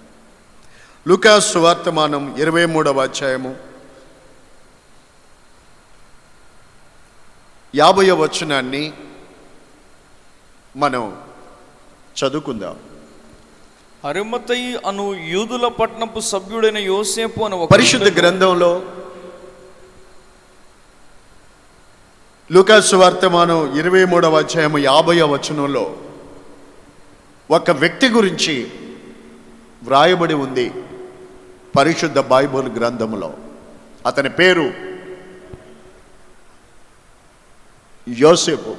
లూకా సువార్తమానం 23వ అధ్యాయము 50వ వచనాన్ని మనం చదువుకుందాం. అరిమతయి అను యూదుల పట్టణపు సభ్యుడైన యోసేపు అను పరిశుద్ధ గ్రంథంలో లూకా సువార్తమానం 23వ అధ్యాయము 50వ వచనంలో ఒక వ్యక్తి గురించి వ్రాయబడి ఉంది పరిశుద్ధ బైబిల్ గ్రంథంలో. అతని పేరు యోసేపు.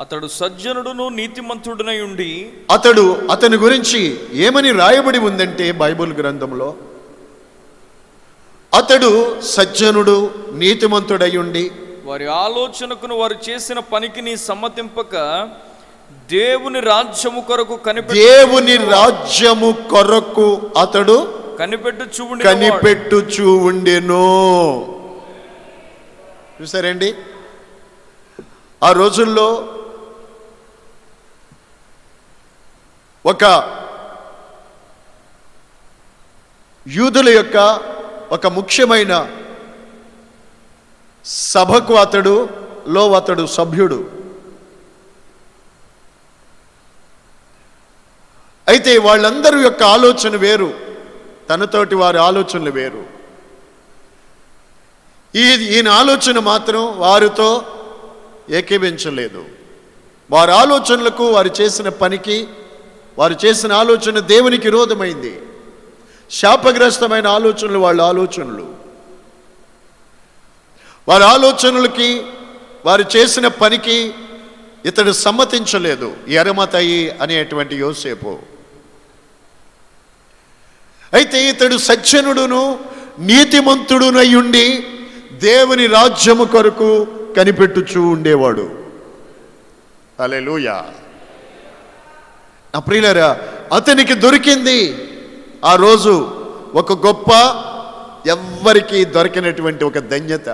అతడు సజ్జనుడును నీతిమంతుడునై ఉండి, అతని గురించి ఏమని రాయబడి ఉందంటే బైబిల్ గ్రంథంలో, అతడు సజ్జనుడు, నీతిమంతుడై ఉండి వారి ఆలోచనకును వారు చేసిన పనికి నీ సమ్మతింపక దేవుని రాజ్యము కొరకు అతడు కనిపెట్టుచూ ఉండెను. చూసారండి, ఆ రోజుల్లో ఒక యూదుల యొక్క ఒక ముఖ్యమైన సభకు అతడు సభ్యుడు. అయితే వాళ్ళందరి యొక్క ఆలోచన వేరు, తనతోటి వారి ఆలోచనలు వేరు. ఈయన ఆలోచన మాత్రం వారితో ఏకీభించలేదు. వారి ఆలోచనలకు, వారు చేసిన పనికి, వారు చేసిన ఆలోచన దేవునికి విరోధమైంది. శాపగ్రస్తమైన ఆలోచనలు వాళ్ళ ఆలోచనలు. వారి ఆలోచనలకి, వారు చేసిన పనికి ఇతడు సమ్మతించలేదు, ఈ అరిమతయి అనేటువంటి యోసేపు. అయితే ఇతడు సజ్జనుడును నీతిమంతుడునై ఉండి దేవుని రాజ్యము కొరకు కనిపెట్టుచూ ఉండేవాడు. హల్లెలూయా. నా ప్రియులారా, అతనికి దొరికింది ఆ రోజు ఒక గొప్ప, ఎవ్వరికీ దొరికినటువంటి ఒక ధన్యత.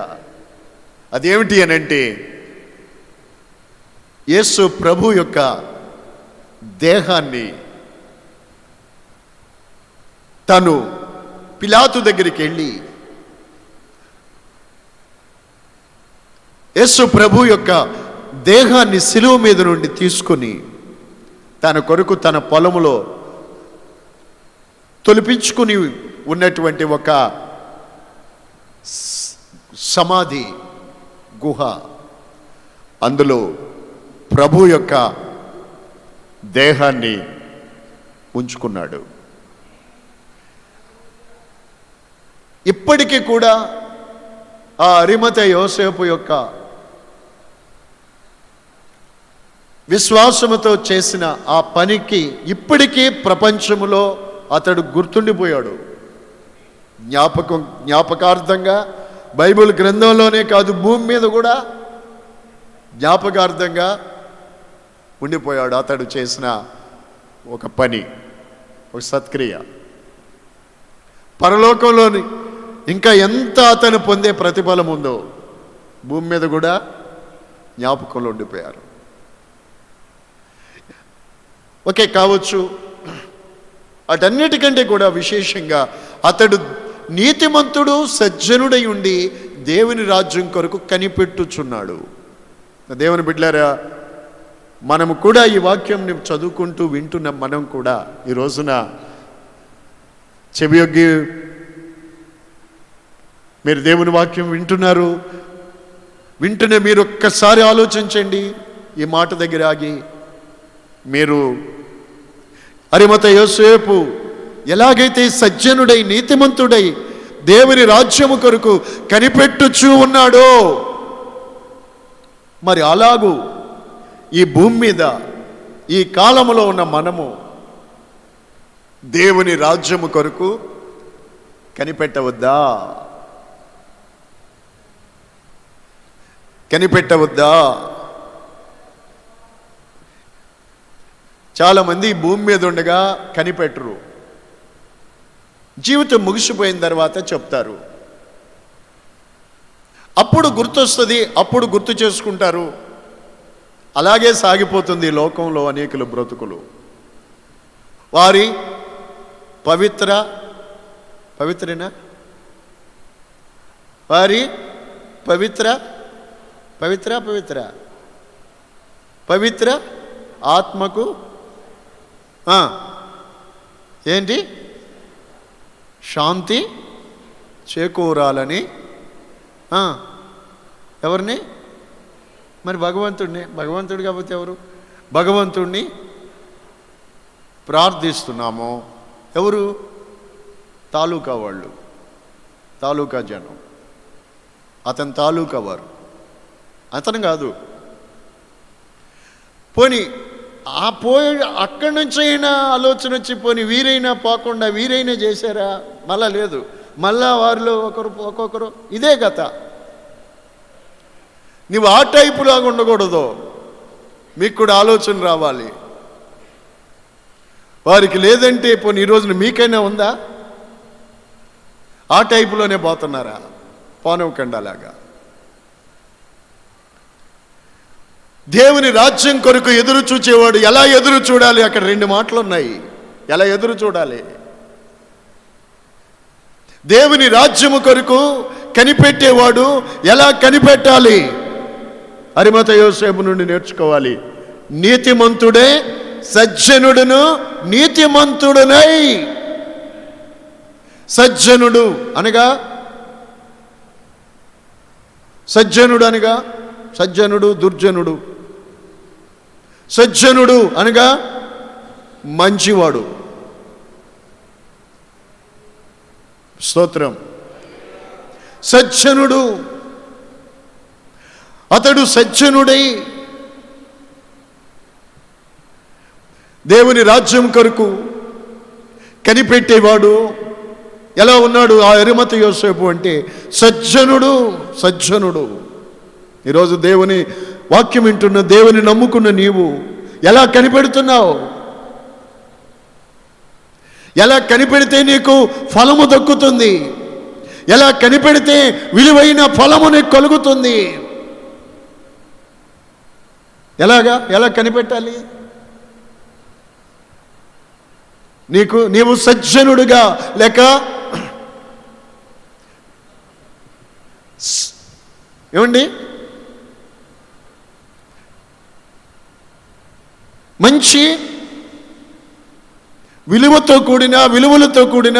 అదేమిటి అనంటే, యేసు ప్రభు యొక్క దేహాన్ని తను పిలాతు దగ్గరికి వెళ్ళి యేసు ప్రభు యొక్క దేహాన్ని శిలువ మీద నుండి తీసుకొని తన కొరకు తన పొలములో తొలిపించుకుని ఉన్నటువంటి ఒక సమాధి గుహ, అందులో ప్రభు యొక్క దేహాన్ని ఉంచుకున్నాడు. ఇప్పటికీ కూడా ఆ అరిమతయి యోసేపు యొక్క విశ్వాసముతో చేసిన ఆ పనికి ఇప్పటికీ ప్రపంచములో అతడు గుర్తుండిపోయాడు. జ్ఞాపకార్థంగా బైబిల్ గ్రంథంలోనే కాదు, భూమి మీద కూడా జ్ఞాపకార్థంగా ఉండిపోయాడు. అతడు చేసిన ఒక పని, ఒక సత్క్రియ. పరలోకంలోని ఇంకా ఎంత అతను పొందే ప్రతిఫలం ఉందో భూమి మీద కూడా జ్ఞాపకంలో ఉండిపోయారు. ఓకే, కావచ్చు. అటన్నిటికంటే కూడా విశేషంగా అతడు నీతిమంతుడు, సజ్జనుడై ఉండి దేవుని రాజ్యం కొరకు కనిపెట్టుచున్నాడు. దేవుని బిడ్డలారా, మనము కూడా ఈ వాక్యం చదువుకుంటూ వింటున్న మనం కూడా ఈ రోజున చెవియొగ్గి మీరు దేవుని వాక్యం వింటున్నారు. వింటూనే మీరు ఒక్కసారి ఆలోచించండి. ఈ మాట దగ్గర ఆగి, మీరు అరిమతయి యోసేపు ఎలాగైతే సజ్జనుడై, నీతిమంతుడై, దేవుని రాజ్యము కొరకు కనిపెట్టుచూ ఉన్నాడో, మరి అలాగూ ఈ భూమి మీద ఈ కాలములో ఉన్న మనము దేవుని రాజ్యము కొరకు కనిపెట్టవద్దా? కనిపెట్టవద్దా? చాలామంది భూమి మీద ఉండగా కనిపెట్టరు, జీవితం ముగిసిపోయిన తర్వాత చెప్తారు. అప్పుడు గుర్తొస్తుంది, అప్పుడు గుర్తు చేసుకుంటారు. అలాగే సాగిపోతుంది లోకంలో అనేకుల బ్రతుకులు. వారి పవిత్రేనా వారి పవిత్ర ఆత్మకు ఏంటి శాంతి చేకూరాలని ఎవరిని? మరి భగవంతుడు కాకపోతే ఎవరు? భగవంతుడిని ప్రార్థిస్తున్నాము. ఎవరు? తాలూకా వాళ్ళు, తాలూకా జనం, అతని తాలూకా వారు, అతను కాదు. పోనీ అక్కడి నుంచి అయినా ఆలోచన వచ్చి పోనీ వీరైనా పోకుండా వీరైనా చేశారా? మళ్ళా లేదు, మళ్ళా వారిలో ఒక్కొక్కరు ఇదే కథ. నువ్వు ఆ టైపు లాగా ఉండకూడదు, మీకు కూడా ఆలోచన రావాలి. వారికి లేదంటే పోనీ ఈ రోజున మీకైనా ఉందా? ఆ టైపులోనే పోతున్నారా? పోనవకండి అలాగా. దేవుని రాజ్యం కొరకు ఎదురు చూచేవాడు ఎలా ఎదురు చూడాలి? అక్కడ 2 మాటలు ఉన్నాయి. ఎలా ఎదురు చూడాలి? దేవుని రాజ్యము కొరకు కనిపెట్టేవాడు ఎలా కనిపెట్టాలి? అరిమత యోసేపు నుండి నేర్చుకోవాలి. నీతిమంతుడే సజ్జనుడును నీతిమంతుడునై. సజ్జనుడు అనగా సజ్జనుడు దుర్జనుడు. సజ్జనుడు అనగా మంచివాడు. స్తోత్రం. సజ్జనుడు, అతడు సజ్జనుడై దేవుని రాజ్యం కొరకు కనిపెట్టేవాడు ఎలా ఉన్నాడు? ఆ అరిమత యోసేపు అంటే సజ్జనుడు. ఈరోజు దేవుని వాక్యం వింటున్న, దేవుని నమ్ముకున్న నీవు ఎలా కనిపెడుతున్నావు? ఎలా కనిపెడితే నీకు ఫలము దక్కుతుంది? ఎలా కనిపెడితే విలువైన ఫలము నీకు కలుగుతుంది? ఎలా కనిపెట్టాలి? నీవు సజ్జనుడుగా లేక ఏమండి మంచి విలువలతో కూడిన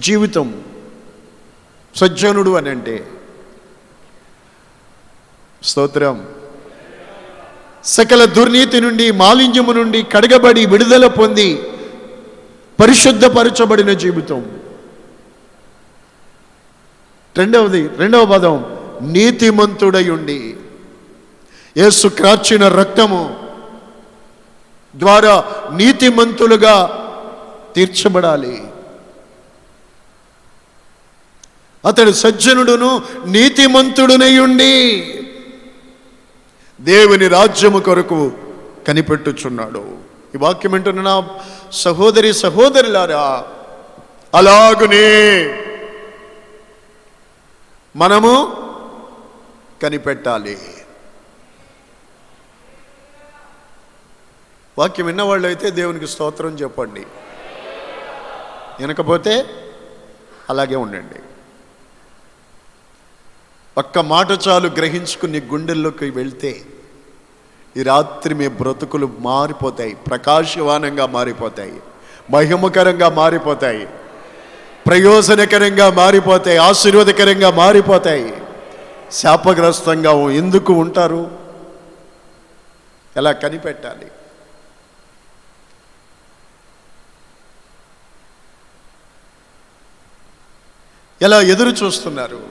జీవితం సజ్జనుడు అని అంటే. స్తోత్రం. సకల దుర్నీతి నుండి, మాలిన్యము నుండి కడగబడి విడుదల పొంది పరిశుద్ధపరచబడిన జీవితం. రెండవ పదం నీతిమంతుడై ఉండి, యేసు కార్చిన రక్తము ద్వారా నీతిమంతులుగా తీర్చబడాలి. అతడు సజ్జనుడును నీతిమంతుడునై ఉండి దేవుని రాజ్యము కొరకు కనిపెట్టుచున్నాడు. ఈ వాక్యం వింటున్న నా సహోదరులారా, అలాగునే మనము కనిపెట్టాలి. వాక్యం విన్నవాళ్ళు అయితే దేవునికి స్తోత్రం చెప్పండి, వినకపోతే అలాగే ఉండండి. ఒక్క మాట చాలు గ్రహించుకుని గుండెల్లోకి వెళ్తే ఈ రాత్రి మీ బ్రతుకులు మారిపోతాయి, ప్రకాశవానంగా మారిపోతాయి, మహిమకరంగా మారిపోతాయి, ప్రయోజనకరంగా మారిపోతాయి, ఆశీర్వాదకరంగా మారిపోతాయి. శాపగ్రస్తంగా ఎందుకు ఉంటారు? ఎలా కనిపెట్టాలి? ఎలా ఎదురు చూస్తున్నారు.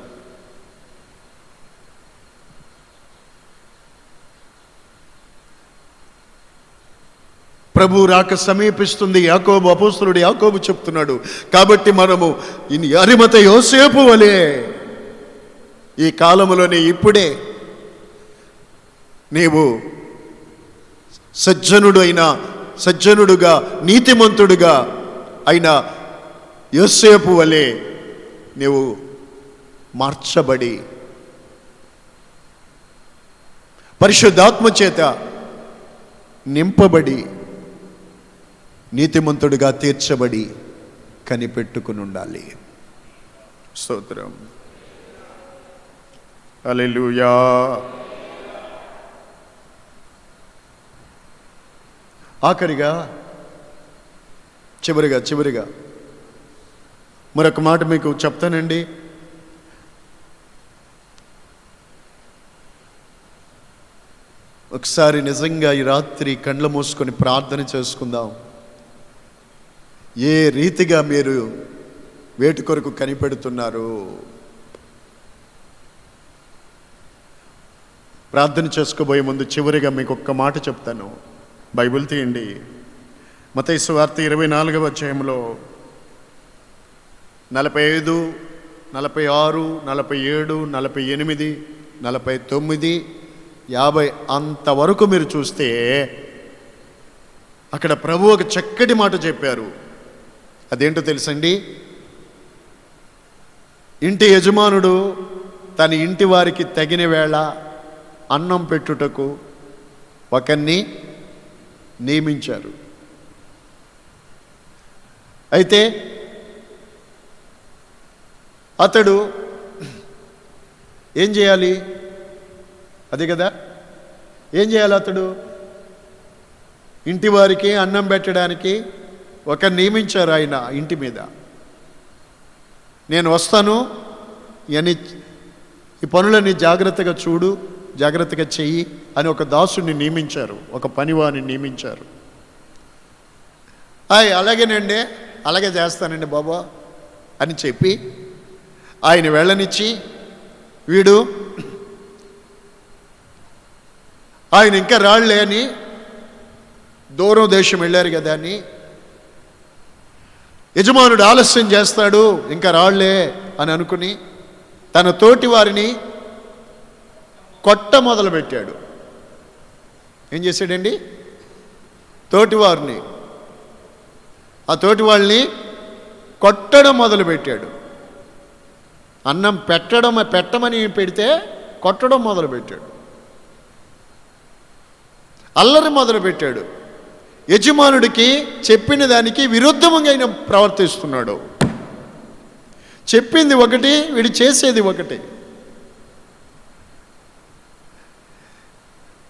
ప్రభు రాక సమీపిస్తుంది. యాకోబు, అపోస్తలుడు యాకోబు చెప్తున్నాడు, కాబట్టి మనము అరిమత యోసేపు వలె ఈ కాలములోనే ఇప్పుడే నీవు సజ్జనుడుగా నీతిమంతుడుగా అయిన యోసేపు వలె నీవు మార్చబడి పరిశుద్ధాత్మ చేత నింపబడి నీతిమంతుడిగా తీర్చబడి కనిపెట్టుకుని ఉండాలి. స్తోత్రం. హల్లెలూయా. ఆఖరిగా చివరిగా మరొక మాట మీకు చెప్తానండి. ఒకసారి నిజంగా ఈ రాత్రి కళ్ళు మూసుకొని ప్రార్థన చేసుకుందాం. ఏ రీతిగా మీరు వేటి కొరకు కనిపెడుతున్నారు? ప్రార్థన చేసుకోబోయే ముందు చివరిగా మీకు ఒక్క మాట చెప్తాను. బైబిల్ తీయండి. మత్తయి సువార్త 24వ అధ్యాయంలో 45, 46, 47, 48, 49, 50 అంతవరకు మీరు చూస్తే అక్కడ ప్రభు ఒక చక్కటి మాట చెప్పారు. అదేంటో తెలుసండి? ఇంటి యజమానుడు తన ఇంటి వారికి తగిన వేళ అన్నం పెట్టుటకు ఒకరిని నియమించారు. అయితే అతడు ఏం చేయాలి? అదే కదా, ఏం చేయాలి? అతడు ఇంటి వారికి అన్నం పెట్టడానికి ఒక నియమించారు ఆయన ఇంటి మీద. నేను వస్తాను ఈ పనులని జాగ్రత్తగా చూడు, జాగ్రత్తగా చెయ్యి అని ఒక దాసుని నియమించారు, ఒక పనివాని నియమించారు. అలాగేనండి, అలాగే చేస్తానండి బాబా అని చెప్పి ఆయన వెళ్ళనిచ్చి, వీడు ఆయన ఇంకా రాళ్లే అని దూరం దేశం వెళ్ళారు కదా అని, యజమానుడు ఆలస్యం చేస్తాడు ఇంకా రాళ్లే అని అనుకుని తన తోటి వారిని కొట్ట మొదలుపెట్టాడు. ఏం చేశాడండి? తోటివారిని, ఆ తోటి వాళ్ళని కొట్టడం మొదలుపెట్టాడు. అన్నం పెట్టమని పెడితే కొట్టడం మొదలుపెట్టాడు. అల్లరి మొదలుపెట్టాడు. యజమానుడికి చెప్పిన దానికి విరుద్ధంగా ఆయన ప్రవర్తిస్తున్నాడు. చెప్పింది ఒకటి, వీడు చేసేది ఒకటి.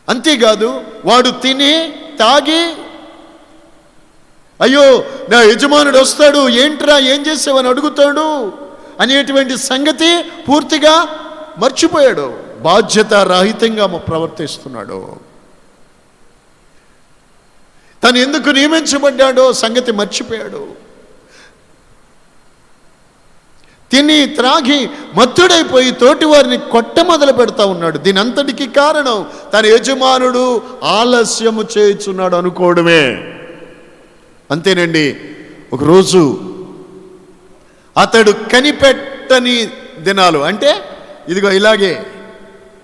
అంతేకాదు, వాడు తిని తాగి అయ్యో నా యజమానుడు వస్తాడు, ఏంట్రా ఏం చేసావని అడుగుతాడు అనేటువంటి సంగతి పూర్తిగా మర్చిపోయాడు. బాధ్యత రహితంగా ప్రవర్తిస్తున్నాడు. తను ఎందుకు నియమించబడ్డాడో సంగతి మర్చిపోయాడు. తిని త్రాగి మత్తుడైపోయి తోటి వారిని కొట్ట మొదలు పెడతా ఉన్నాడు. దీని అంతటికి కారణం తన యజమానుడు ఆలస్యము చేయుచున్నాడు అనుకోవడమే. అంతేనండి. ఒకరోజు అతడు కనిపెట్టని దినాలు, అంటే ఇదిగో ఇలాగే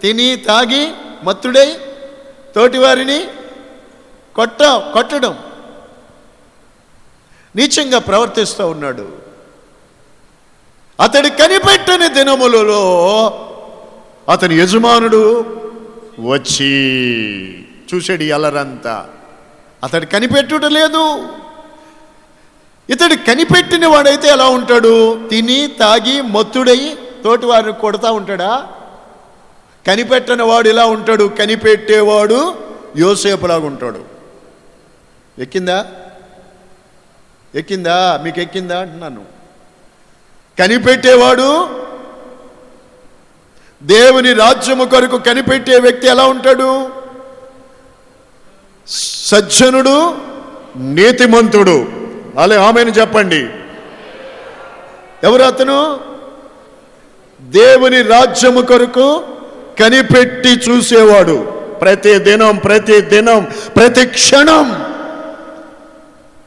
తిని తాగి మత్తుడై తోటివారిని కొట్టడం, నీచంగా ప్రవర్తిస్తూ ఉన్నాడు. అతడు కనిపెట్టని దినములలో అతని యజమానుడు వచ్చి చూశాడు ఈ అల్లరంతా. అతడు కనిపెట్టుట లేదు. ఇతడు కనిపెట్టిన వాడైతే ఎలా ఉంటాడు? తిని తాగి మత్తుడై తోటి వారిని కొడతా ఉంటాడా? కనిపెట్టని వాడు ఎలా ఉంటాడు? కనిపెట్టేవాడు యోసేపులాగా ఉంటాడు. ఎక్కిందా? మీకు ఎక్కిందా అంటున్నాను. కనిపెట్టేవాడు, దేవుని రాజ్యము కొరకు కనిపెట్టే వ్యక్తి ఎలా ఉంటాడు? సజ్జనుడు, నీతిమంతుడు. అలే ఆమెను చెప్పండి. ఎవరు అతను? దేవుని రాజ్యము కొరకు కనిపెట్టి చూసేవాడు. ప్రతి దినం ప్రతి క్షణం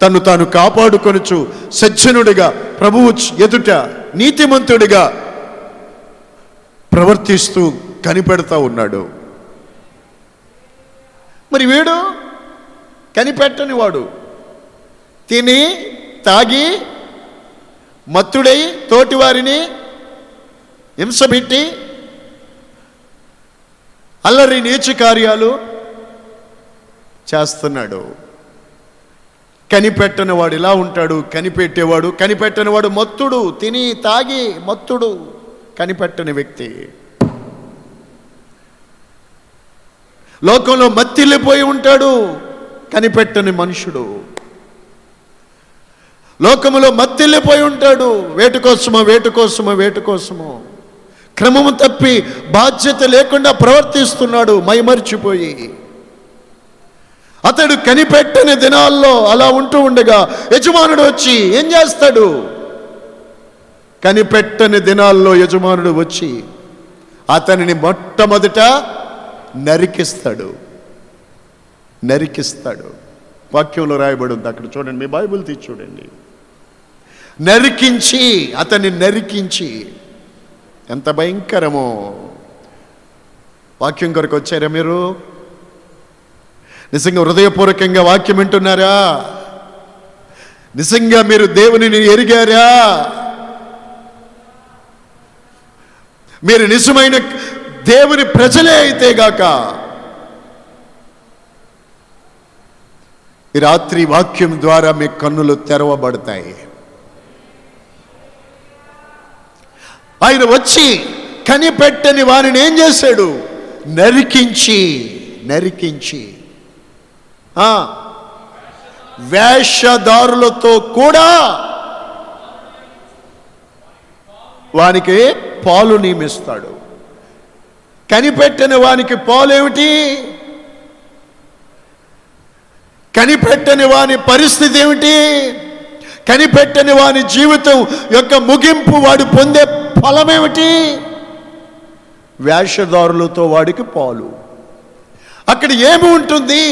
తను తాను కాపాడుకొనుచు సజ్జనుడిగా ప్రభువు ఎదుట నీతిమంతుడిగా ప్రవర్తిస్తూ కనిపెడతా ఉన్నాడు. మరి వీడు కనిపెట్టని వాడు, తిని తాగి మత్తుడై తోటివారిని హింసపెట్టి అల్లరి నీచ కార్యాలు చేస్తున్నాడు. కనిపెట్టని వాడు ఇలా ఉంటాడు. కనిపెట్టని వాడు మత్తుడు, తిని తాగి మత్తుడు, కనిపెట్టని వ్యక్తి. లోకంలో మత్తిల్లిపోయి ఉంటాడు, కనిపెట్టని మనుషుడు. లోకములో మత్తిల్లిపోయి ఉంటాడు, వేటు కోసమో క్రమము తప్పి బాధ్యత లేకుండా ప్రవర్తిస్తున్నాడు, మైమరిచిపోయి. అతడు కనిపెట్టని దినాల్లో అలా ఉంటూ ఉండగా యజమానుడు వచ్చి ఏం చేస్తాడు? కనిపెట్టని దినాల్లో యజమానుడు వచ్చి అతనిని మొట్టమొదట నరికిస్తాడు. వాక్యంలో రాయబడి ఉంది, అక్కడ చూడండి, మీ బైబిల్ తీసి చూడండి. అతన్ని నరికించి. ఎంత భయంకరమో! వాక్యం కొరకు వచ్చారా మీరు? నిజంగా హృదయపూర్వకంగా వాక్యం వింటున్నారా? నిజంగా మీరు దేవునిని ఎరిగారా? మీరు నిజమైన దేవుని ప్రజలే అయితే గాక ఈ రాత్రి వాక్యం ద్వారా మీ కన్నులు తెరవబడతాయి. ఆయన వచ్చి కనిపెట్టని వారిని ఏం చేశాడు? నరికించి వేషధారులతో కూడా వానికి పాలు నియమిస్తాడు. కనిపెట్టని వానికి పాలేమిటి? కనిపెట్టని వాని పరిస్థితి ఏమిటి? కనిపెట్టని వాని జీవితం యొక్క ముగింపు, వాడు పొందే ఫలమేమిటి? వేషధారులతో వాడికి పాలు. అక్కడ ఏమి ఉంటుంది?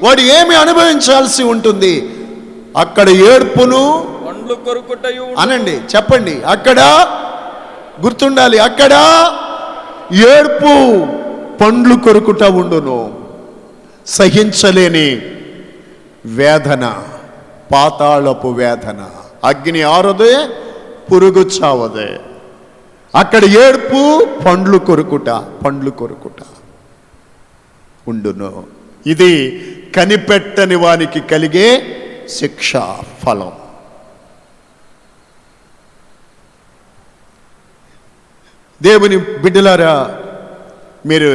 వాడు ఏమి అనుభవించాల్సి ఉంటుంది? అక్కడ ఏడ్పును పండ్లు కొరుకుటయు అనండి, చెప్పండి. అక్కడ గుర్తుండాలి, అక్కడ ఏడ్పు పండ్లు కొరుకుట ఉండును. సహించలేని వేదన, పాతాళపు వేదన. అగ్ని ఆరదే, పురుగు చావదే. అక్కడ ఏడ్పు, పండ్లు కొరుకుట ఉండును. ఇది కనిపెట్టని వానికి కలిగే శిక్ష, ఫలం. దేవుని బిడ్డలారా, మీరు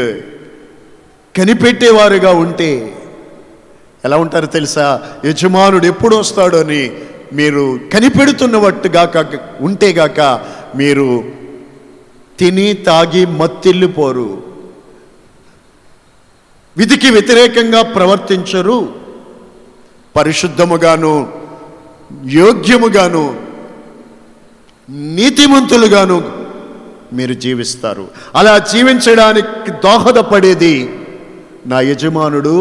కనిపెట్టేవారుగా ఉంటే ఎలా ఉంటారో తెలుసా? యజమానుడు ఎప్పుడు వస్తాడో అని మీరు కనిపెడుతున్నట్టుగాక ఉంటేగాక మీరు తిని తాగి మత్తిల్లిపోరు, విధికి వ్యతిరేకంగా ప్రవర్తించరు, పరిశుద్ధముగాను యోగ్యముగాను నీతిమంతులుగాను మీరు జీవిస్తారు. అలా జీవించడానికి దోహదపడేది నా యజమానుడు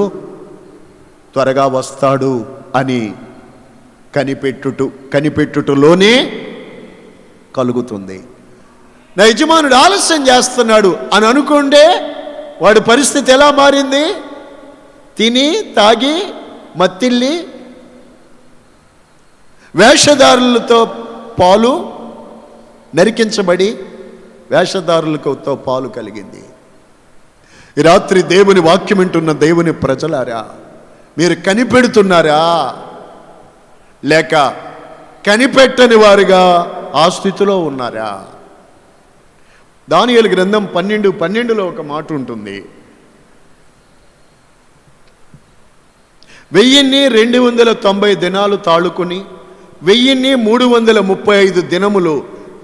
త్వరగా వస్తాడు అని కనిపెట్టుటలోనే కలుగుతుంది. నా యజమానుడు ఆలస్యం చేస్తున్నాడు అని అనుకుంటే వాడి పరిస్థితి ఎలా మారింది? తిని తాగి మత్తిల్లి వేషధారులతో పాలు నరికించబడి వేషధారులతో పాలు కలిగింది. ఈ రాత్రి దేవుని వాక్యం వింటున్న దేవుని ప్రజలారా, మీరు కనిపెడుతున్నారా? లేక కనిపెట్టని వారుగా ఆ స్థితిలో ఉన్నారా? దానియేలు గ్రంథం 12:12 ఒక మాట ఉంటుంది. 1290 దినాలు తాళుకుని 1335 దినములు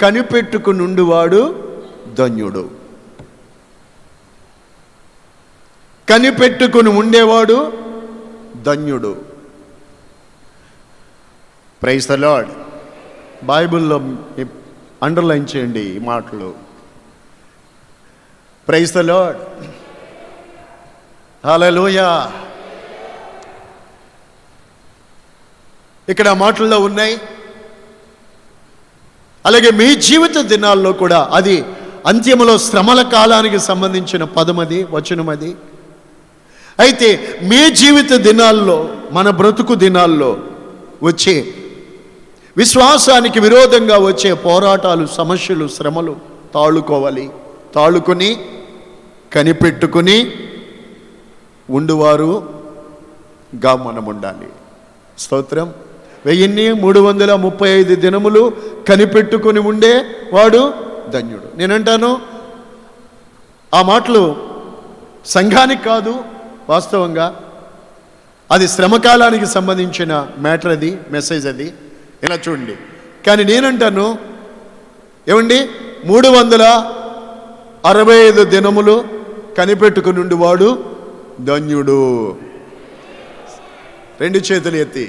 కనిపెట్టుకునుండువాడు ధన్యుడు. కనిపెట్టుకుని ఉండేవాడు ధన్యుడు. Praise the lord. బైబిల్లో అండర్లైన్ చేయండి ఈ మాటలు. Praise the lord. హల్లెలూయా. ఇక్కడ మాటల్లో ఉన్నాయి. అలాగే మీ జీవిత దినాల్లో కూడా, అది అంత్యములో శ్రమల కాలానికి సంబంధించిన పదమది, వచనమది. అయితే మీ జీవిత దినాల్లో, మన బ్రతుకు దినాల్లో వచ్చే విశ్వాసానికి విరోధంగా వచ్చే పోరాటాలు, సమస్యలు, శ్రమలు తాళుకోవాలి. తాళుకొని కనిపెట్టుకుని ఉండువారుగా మనం ఉండాలి. స్తోత్రం. 1335 దినములు కనిపెట్టుకుని ఉండే వాడు ధన్యుడు. నేనంటాను, ఆ మాటలు సంఘానికి కాదు, వాస్తవంగా అది శ్రమకాలానికి సంబంధించిన మ్యాటర్, అది మెసేజ్, అది ఇలా చూడండి. కానీ నేనంటాను, ఏమండి, 365 దినములు కనిపెట్టుకుని ఉండేవాడు ధన్యుడు. 2 చేతులు ఎత్తి.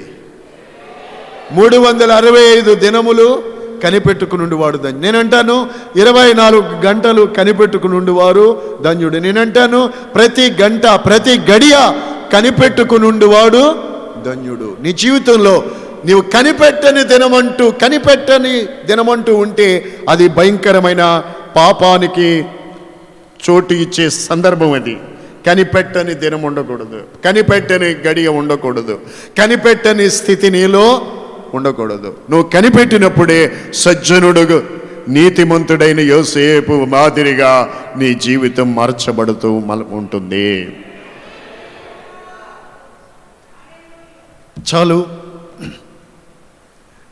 365 దినములు కనిపెట్టుకుని ఉండేవాడు ధన్యుడు. నేనంటాను 24 గంటలు కనిపెట్టుకుని ఉండేవారు ధన్యుడు. నేనంటాను ప్రతి గంట, ప్రతి గడియ కనిపెట్టుకుని ఉండేవాడు ధన్యుడు. నీ జీవితంలో నీవు కనిపెట్టని దినమంటూ ఉంటే అది భయంకరమైన పాపానికి చోటు ఇచ్చే సందర్భం. అది కనిపెట్టని దినం ఉండకూడదు, కనిపెట్టని గడియ ఉండకూడదు, కనిపెట్టని స్థితి నీలో ఉండకూడదు. నువ్వు కనిపెట్టినప్పుడే సజ్జనుడు, నీతిమంతుడైన యోసేపు మాదిరిగా నీ జీవితం మార్చబడుతూ ఉంటుంది. చాలు,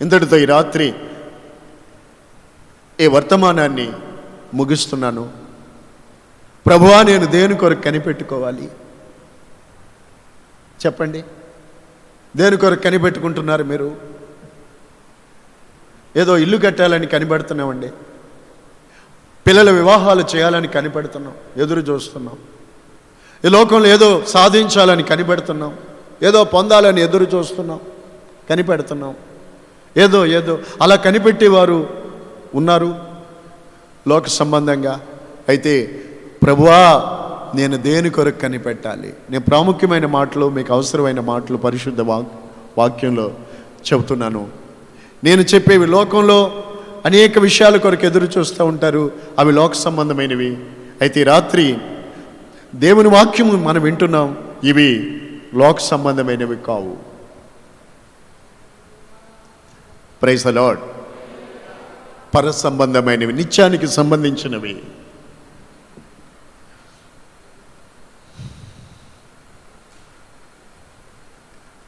ఇంతటితో ఈ రాత్రి ఈ వర్తమానాన్ని ముగిస్తున్నాను. ప్రభువా, నేను దేని కొరకు కనిపెట్టుకోవాలి? చెప్పండి. దేని కొరకు కనిపెట్టుకుంటున్నారు మీరు? ఏదో ఇల్లు కట్టాలని కనిపెడుతున్నామండి, పిల్లల వివాహాలు చేయాలని కనిపెడుతున్నాం, ఎదురు చూస్తున్నాం. ఈ లోకంలో ఏదో సాధించాలని కనిపెడుతున్నాం, ఏదో పొందాలని ఎదురు చూస్తున్నాం, కనిపెడుతున్నాం. ఏదో అలా కనిపెట్టేవారు ఉన్నారు లోక సంబంధంగా. అయితే ప్రభువా, నేను దేని కొరకు కనిపెట్టాలి? నేను ప్రాముఖ్యమైన మాటలు, మీకు అవసరమైన మాటలు పరిశుద్ధ వాక్యంలో చెబుతున్నాను. నేను చెప్పేవి లోకంలో అనేక విషయాల కొరకు ఎదురు చూస్తూ ఉంటారు, అవి లోక సంబంధమైనవి. అయితే రాత్రి దేవుని వాక్యము మనం వింటున్నాం, ఇవి లోక సంబంధమైనవి కావు. Praise the Lord. పర సంబంధమైనవి, నిత్యానికి సంబంధించినవి.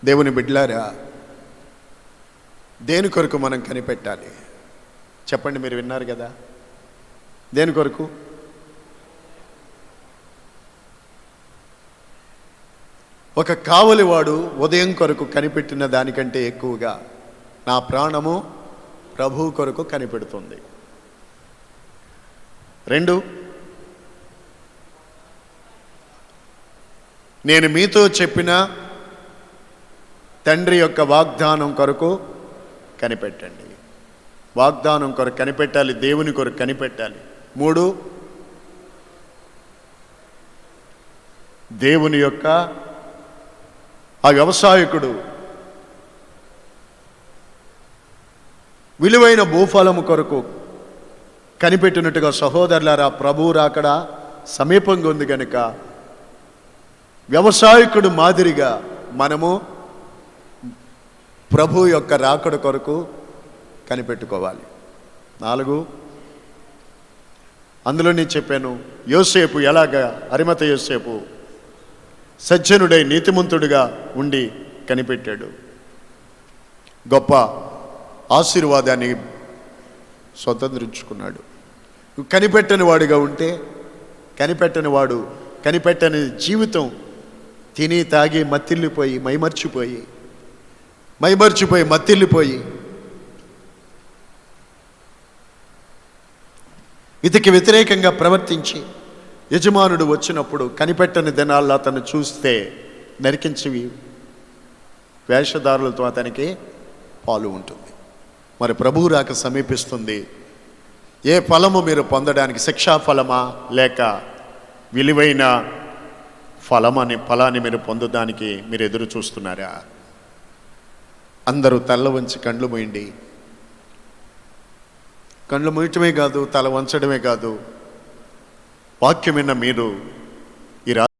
దేవుని బిడ్డలారా, దేని కొరకు మనం కనిపెట్టాలి? చెప్పండి. మీరు విన్నారు కదా, దేని కొరకు? ఒక కావలివాడు ఉదయం కొరకు కనిపెట్టిన దానికంటే ఎక్కువగా నా ప్రాణము ప్రభువు కొరకు కనిపెడుతుంది. 2, నేను మీతో చెప్పిన తండ్రి యొక్క వాగ్దానం కొరకు కనిపెట్టండి. వాగ్దానం కొరకు కనిపెట్టాలి, దేవుని కొరకు కనిపెట్టాలి. 3, దేవుని యొక్క ఆ వ్యవసాయకుడు విలువైన భూఫలము కొరకు కనిపెట్టినట్టుగా సహోదరులారా, ప్రభువు రాకడ సమీపంగా ఉంది కనుక వ్యవసాయకుడు మాదిరిగా మనము ప్రభు యొక్క రాకడ కొరకు కనిపెట్టుకోవాలి. 4, అందులో నేను చెప్పాను, యోసేపు ఎలాగా, అరిమత యోసేపు సజ్జనుడై నీతిమంతుడిగా ఉండి కనిపెట్టాడు, గొప్ప ఆశీర్వాదాన్ని స్వతంత్రించుకున్నాడు. కనిపెట్టని వాడిగా ఉంటే, కనిపెట్టని జీవితం తిని తాగి మత్తిల్లిపోయి మత్తిల్లిపోయి ఇతనికి వ్యతిరేకంగా ప్రవర్తించి యజమానుడు వచ్చినప్పుడు కనిపెట్టని దినాల్లో అతను చూస్తే నరికించి వేషధారులతో అతనికి పాలు ఉంటుంది. మరి ప్రభువు రాక సమీపిస్తుంది. ఏ ఫలము మీరు పొందడానికి, శిక్షా ఫలమా లేక విలువైన ఫలాన్ని మీరు పొందడానికి మీరు ఎదురు చూస్తున్నారా? అందరూ తల వంచి కళ్ళు మూయండి. కళ్ళు మూయటమే కాదు, తల వంచడమే కాదు, వాక్యం విన్న మీరు